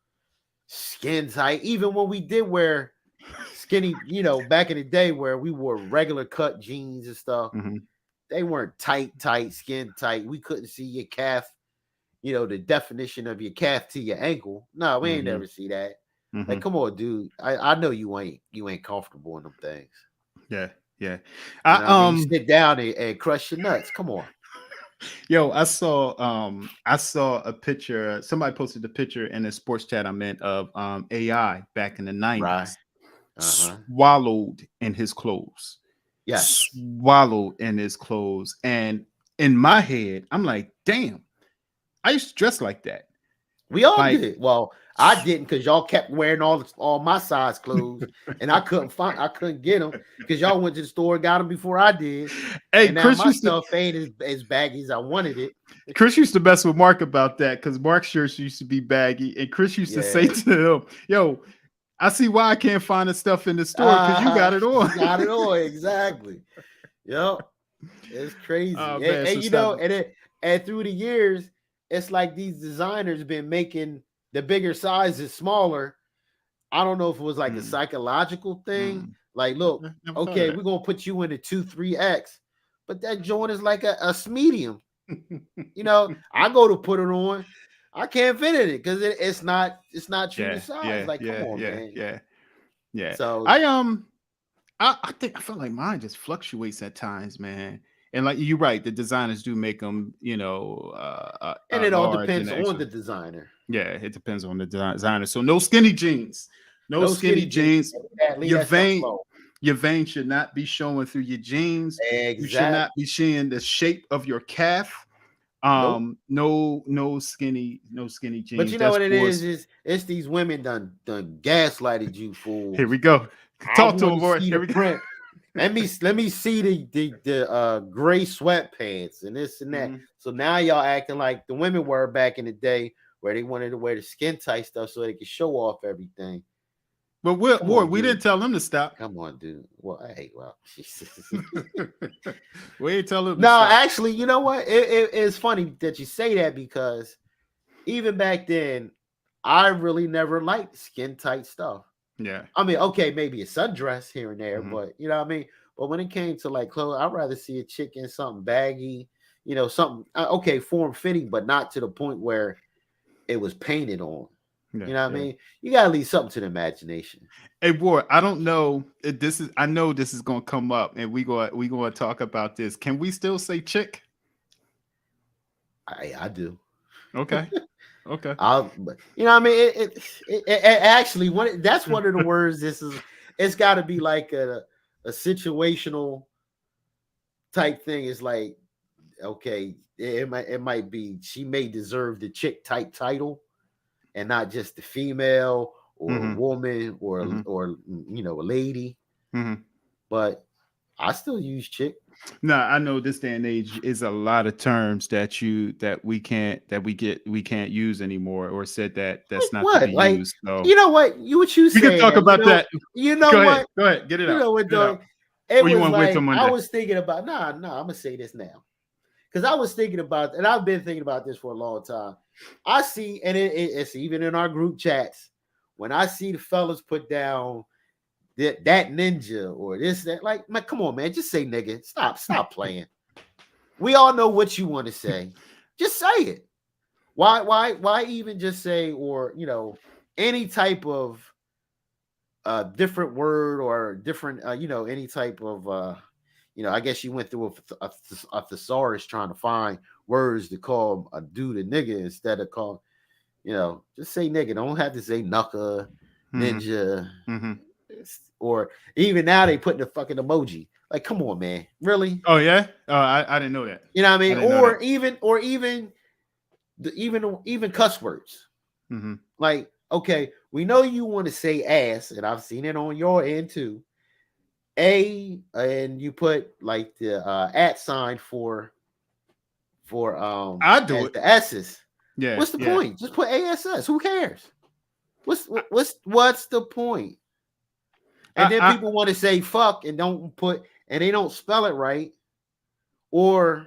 skin tight. Even when we did wear skinny, back in the day where we wore regular cut jeans and stuff, they weren't tight, skin tight. We couldn't see your calf, the definition of your calf to your ankle. No, we ain't never see that. Like, come on, dude. I know you ain't comfortable in them things. Yeah. You sit down and crush your nuts. Come on. Yo, I saw a picture. Somebody posted a picture in a sports chat I meant of AI back in the 90s. Right. Swallowed in his clothes. Yes. Swallowed in his clothes. And in my head, I'm like, damn, I used to dress like that. We all did. Well, I didn't, because y'all kept wearing all my size clothes, and I couldn't get them because y'all went to the store and got them before I did. Hey, and now my stuff ain't as baggy as I wanted it. Chris used to mess with Mark about that because Mark's shirts used to be baggy, and Chris used to say to him, "Yo, I see why I can't find the stuff in the store because you got it on." Got it on, exactly. Yep, it's crazy. And through the years, it's like these designers been making the bigger sizes smaller. I don't know if it was like a psychological thing. Like, look, okay, we're gonna put you in a 2-3X, but that joint is like a medium. I go to put it on, I can't fit in it because it's not true to size. Like, come on, man. Yeah. So I think I feel like mine just fluctuates at times, man. And like you're right, the designers do make them, and it all depends on the designer. Yeah, it depends on the designer. So no skinny jeans, no skinny jeans. Your vein should not be showing through your jeans. Exactly. You should not be seeing the shape of your calf. No skinny jeans. But you know what it is it's these women done gaslighted you, fool. Here we go. Talk to him, boy. Here we go. Let me see the gray sweatpants and this and that. So now y'all acting like the women were back in the day where they wanted to wear the skin tight stuff so they could show off everything. But we didn't tell them to stop. Come on, dude. Well, Jesus. We ain't tell them to stop. No, actually, you know what? It's funny that you say that because even back then, I really never liked skin tight stuff. Yeah. I mean, okay, maybe a sundress here and there, but you know what I mean? But when it came to like clothes, I'd rather see a chick in something baggy, something, form fitting, but not to the point where it was painted on. Yeah, you know what I mean? You got to leave something to the imagination. Hey, boy, I don't know if I know this is going to come up and we going to talk about this. Can we still say chick? I do. Okay. Okay. You know, what I mean, it actually that's one of the words. This is, it's got to be like a situational type thing. It's like, okay, it might be she may deserve the chick type title and not just the female or a Mm-hmm. woman Mm-hmm. or a lady. Mm-hmm. But I still use chick. No, I know this day and age is a lot of terms that we can't use anymore, or said that Like that's not to what? be Like, used. So you know what? What you we can saying talk that? about that. You know Go ahead. what? Go ahead. Get it You out. know what, Get it out. dog? It Or you was want to wait till like I Monday? was thinking about. Nah, I'm gonna say this now because I was thinking about, and I've been thinking about this for a long time. I see, and it's even in our group chats when I see the fellas put down that ninja or this that. Like, man, come on, man, just say nigga. Stop playing. We all know what you want to say. Just say it. Why even just say, or any type of different word or different any type of I guess you went through a thesaurus trying to find words to call a dude a nigga instead of call just say nigga. Don't have to say knucker, Mm-hmm. ninja, Mm-hmm. or even now they put the fucking emoji. Like, come on, man, really? Oh yeah. I didn't know that. You know what I I mean? didn't know that. Even cuss words. Mm-hmm. Like, okay, we know you want to say ass, and I've seen it on your end too. And you put like the at sign for I do as it. the S's. Yeah. What's the Yeah. point? Just put ASS. Who cares? What's the point? And then I people want to say fuck and they don't spell it right. Or,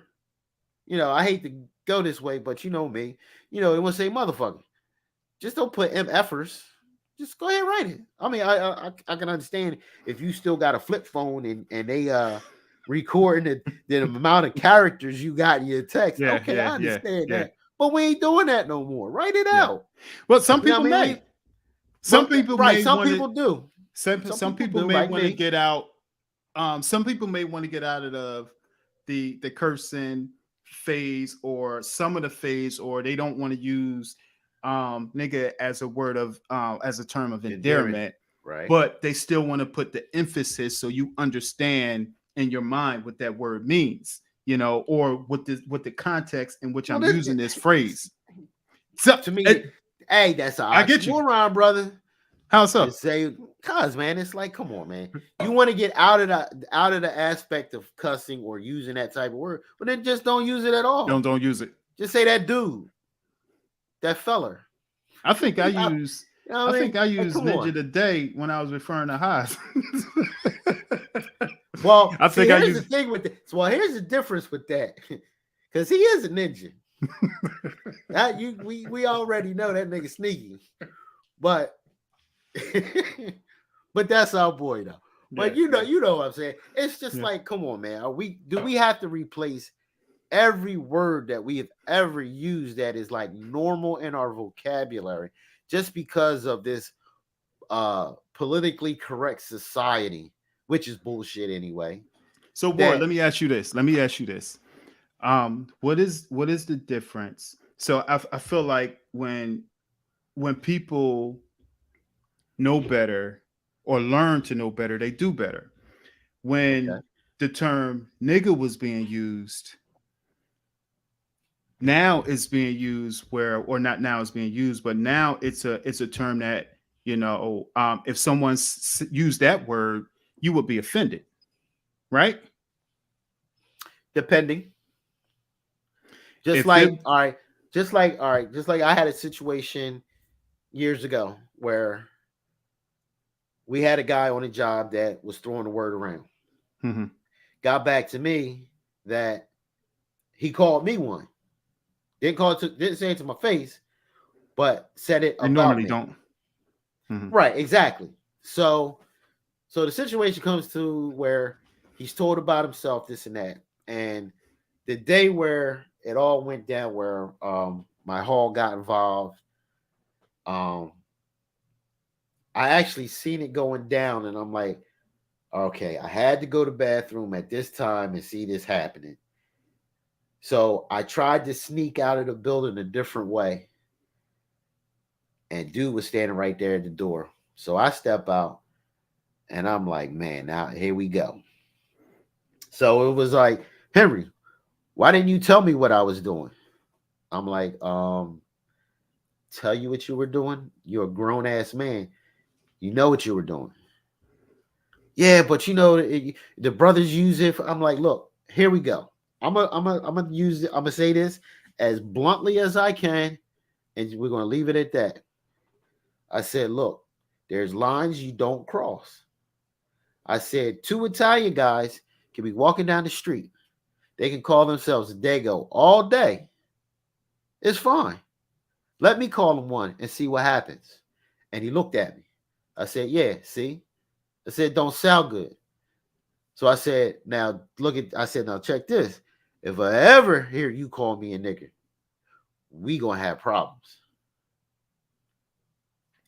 I hate to go this way, but you know me, they want to say motherfucker. Just don't put MFers. Just go ahead and write it. I mean, I can understand if you still got a flip phone and they recording the amount of characters you got in your text. yeah. Okay, Yeah. I Yeah. understand Yeah. that. But we ain't doing that no more. Write it Yeah. out. Well, some You know people what I mean? may. Some But people right, may some want to. people do. Some Some people people do, may like want to me. get out. Some people may want to get out of the cursing phase, or some of the phase, or they don't want to use nigga as a word of as a term of Endearment. endearment, Right. but they still want to put the emphasis so you understand in your mind what that word means, or what the context in which Well, I'm using this phrase. So to me, hey, that's an I get you. oxymoron, brother. How so? Just say, cuz man, it's like, come on, man. You want to get out of the aspect of cussing or using that type of word, but then just don't use it at all. Don't use it. Just say that dude, that feller. I think I You know use what I mean? Like, come ninja on. today when I was referring to highs. Well, I see, think I here's the use thing with that. So, well, here's the difference with that, because he is a ninja. We already know that nigga sneaky, but but that's our boy though. But you know what I'm saying. It's just yeah. like, come on, man. Do we have to replace every word that we have ever used that is like normal in our vocabulary just because of this politically correct society, which is bullshit anyway? So, Ward, That let me ask you this. What is the difference? So, I feel like when people know better or learn to know better, they do better. okay. When the term nigga was being used, now it's being used where, or not now it's being used, but now it's a term that if someone used that word, you would be offended, right? Depending. Just If it like, all right, just like I had a situation years ago where we had a guy on a job that was throwing the word around. Mhm. Got back to me that he called me one. Didn't say it to my face, but said it you about normally me. don't. Mhm. Right, exactly. So the situation comes to where he's told about himself, this and that. And the day where it all went down, where my hall got involved, um, I actually seen it going down, and I'm like, okay, I had to go to the bathroom at this time and see this happening. So I tried to sneak out of the building a different way, and dude was standing right there at the door. So I step out, and I'm like, man, now here we go. So it was like, Henry, why didn't you tell me what I was doing? I'm like, tell you what you were doing? You're a grown ass man. You know what you were doing. Yeah, but you know the brothers use it. I'm like, look, here we go. I'm gonna use it. I'm gonna say this as bluntly as I can, and we're gonna leave it at that. I said, look, there's lines you don't cross. I said, two Italian guys can be walking down the street. They can call themselves Dago all day. It's fine. Let me call them one and see what happens. And he looked at me. I said, yeah, see? I said, don't sound good. So I said, now look at, I said, now check this. If I ever hear you call me a nigger, we gonna have problems.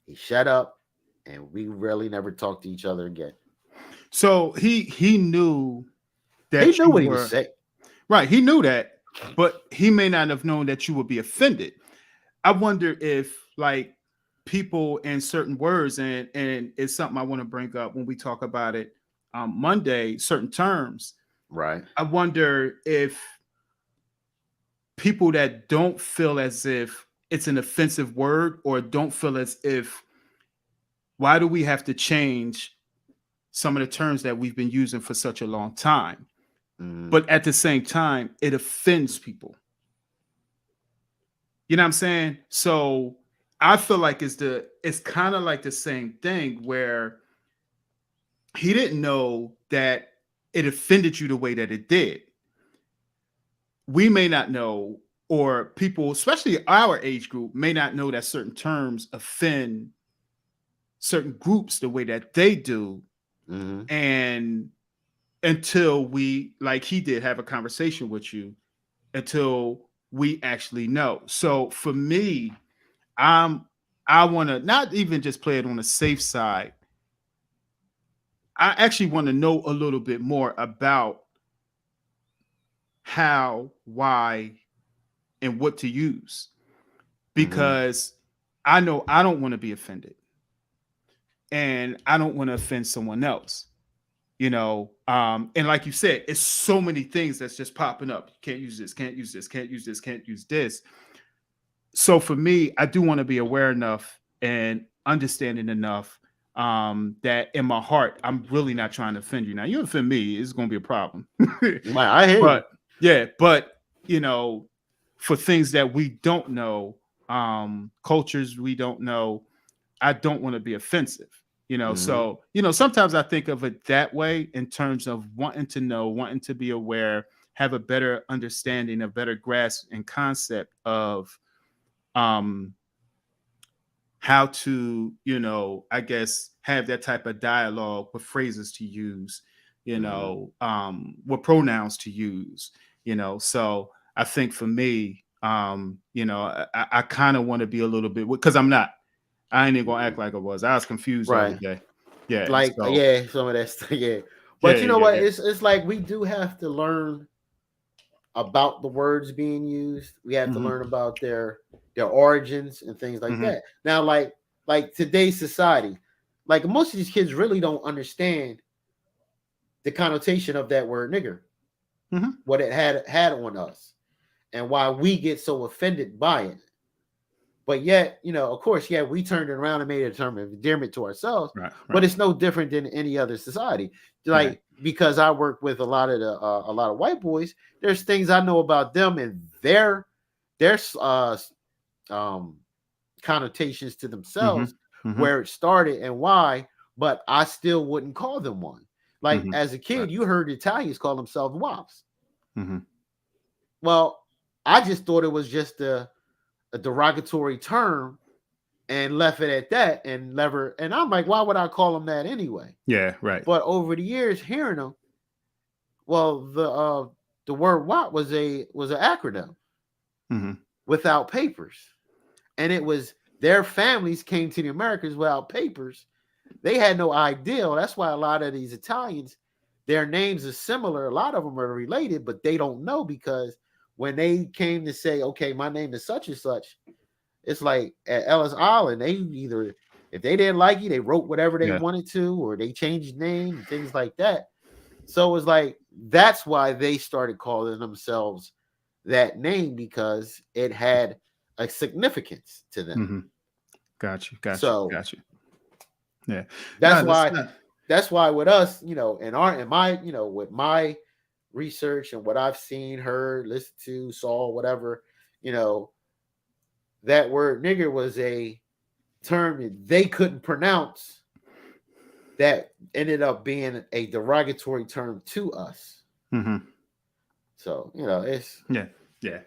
He shut up and we really never talked to each other again. So he knew that He knew you what he were was saying. right. He knew that, but he may not have known that you would be offended. I wonder if like people and certain words, and it's something I want to bring up when we talk about it Monday, certain terms. Right. I wonder if people that don't feel as if it's an offensive word or don't feel as if why do we have to change some of the terms that we've been using for such a long time? But at the same time, it offends people. You know what I'm saying? So I feel like it's kind of like the same thing where he didn't know that it offended you the way that it did. We may not know, or people, especially our age group, may not know that certain terms offend certain groups the way that they do. And until we, like he did, have a conversation with you, until we actually know. So for me, I want to not even just play it on the safe side. I actually want to know a little bit more about how, why, and what to use, because I know I don't want to be offended, and I don't want to offend someone else. You know, and like you said, it's so many things that's just popping up. Can't use this, can't use this, can't use this, can't use this. So for me, I do want to be aware enough and understanding enough that in my heart, I'm really not trying to offend you. Now, you offend me, it's going to be a problem. I hear but yeah, but you know, for things that we don't know, cultures we don't know, I don't want to be offensive. You know, so you know, sometimes I think of it that way in terms of wanting to know, wanting to be aware, have a better understanding, a better grasp and concept of how to, you know, I guess have that type of dialogue, what phrases to use, you know, what pronouns to use, you know. So I think for me, you know, I kind of want to be a little bit, because I'm not. I ain't even gonna act like I was. I was confused the other day. Yeah, like so, yeah, some of that stuff. Yeah, but you know what? It's like we do have to learn about the words being used. We have to learn about their origins and things like that. Now, like today's society, like most of these kids really don't understand the connotation of that word nigger, what it had on us, and why we get so offended by it. But yet, you know, of course, yeah, we turned it around and made a term of endearment to ourselves. right. But it's no different than any other society. Like because I work with a lot of white boys, there's things I know about them and their connotations to themselves, where it started and why. But I still wouldn't call them one. Like as a kid, you heard Italians call themselves wops. Well, I just thought it was just a derogatory term and left it at that, and never, and I'm like, why would I call them that anyway? Yeah, right. But over the years hearing them, well, the word "WAP" was an acronym without papers, and it was their families came to the Americas without papers. They had no idea. That's why a lot of these Italians, their names are similar. A lot of them are related, but they don't know because when they came to say, okay, my name is such and such, it's like at Ellis Island, they either, if they didn't like you, they wrote whatever they Yeah. wanted to, or they changed name and things like that. So it was like that's why they started calling themselves that name, because it had a significance to them. Mm-hmm. Got you. So Yeah. that's No, that's why not. that's why with us, in my, with my research and what I've seen, heard, listened to, saw, whatever, you know, that word nigger was a term that they couldn't pronounce, that ended up being a derogatory term to us. Mm-hmm. So, it's Yeah.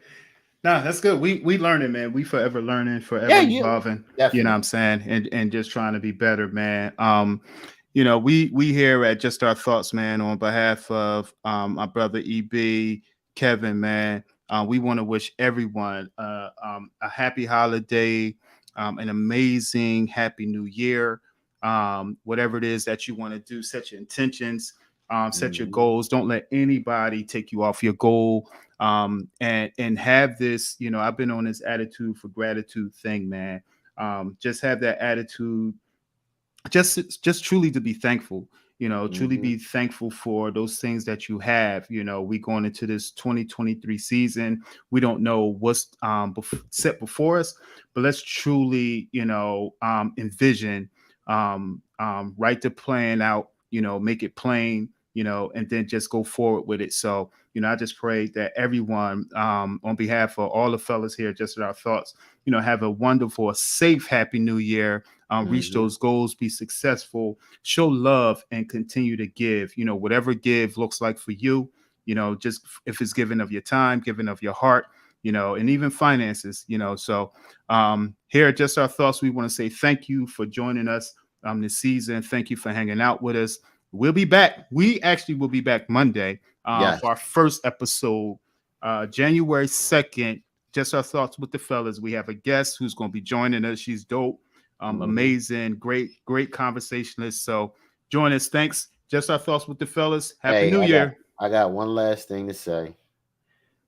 Nah, that's good. We learning, man. We forever learning, forever yeah, evolving. You know what I'm definitely. saying? And just trying to be better, man. We here at Just Our Thoughts, man, on behalf of my brother EB, Kevin, man. We want to wish everyone a happy holiday, an amazing happy new year. Whatever it is that you want to do, set your intentions, set your Mhm. goals. Don't let anybody take you off your goal. And have this, I've been on this attitude for gratitude thing, man. Just have that attitude, just truly to be thankful, truly Mhm. be thankful for those things that you have. We going into this 2023 season. We don't know what's set before us, but let's truly, envision, write the plan out, make it plain, and then just go forward with it. So, I just pray that everyone, on behalf of all the fellas here, just at Our Thoughts, have a wonderful, safe, happy new year. Reach Mhm. those goals, be successful, show love, and continue to give. Whatever give looks like for you. Just if it's giving of your time, giving of your heart, and even finances. So here at Just Our Thoughts, we want to say thank you for joining us this season. Thank you for hanging out with us. We'll be back. We actually will be back Monday Yes. for our first episode, January 2nd. Just Our Thoughts with the fellas. We have a guest who's going to be joining us. She's dope. Mhm. Amazing, great conversationalist. So join us. Thanks. Just Our Thoughts with the fellas. Happy Hey, New Year. I got one last thing to say.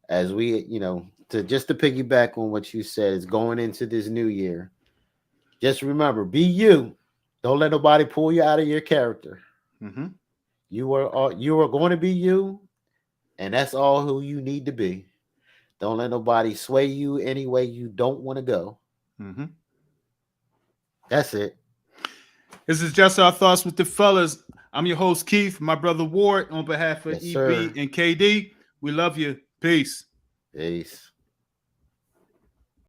As we, to piggyback on what you said, is going into this new year. Just remember, be you. Don't let nobody pull you out of your character. Mm-hmm. You are going to be you, and that's all who you need to be. Don't let nobody sway you any way you don't want to go. Mm-hmm. That's it. This is Just Our Thoughts with the fellas. I'm your host, Keith, my brother Ward, on behalf of Yes, EB sir. and KD. We love you. Peace. Peace.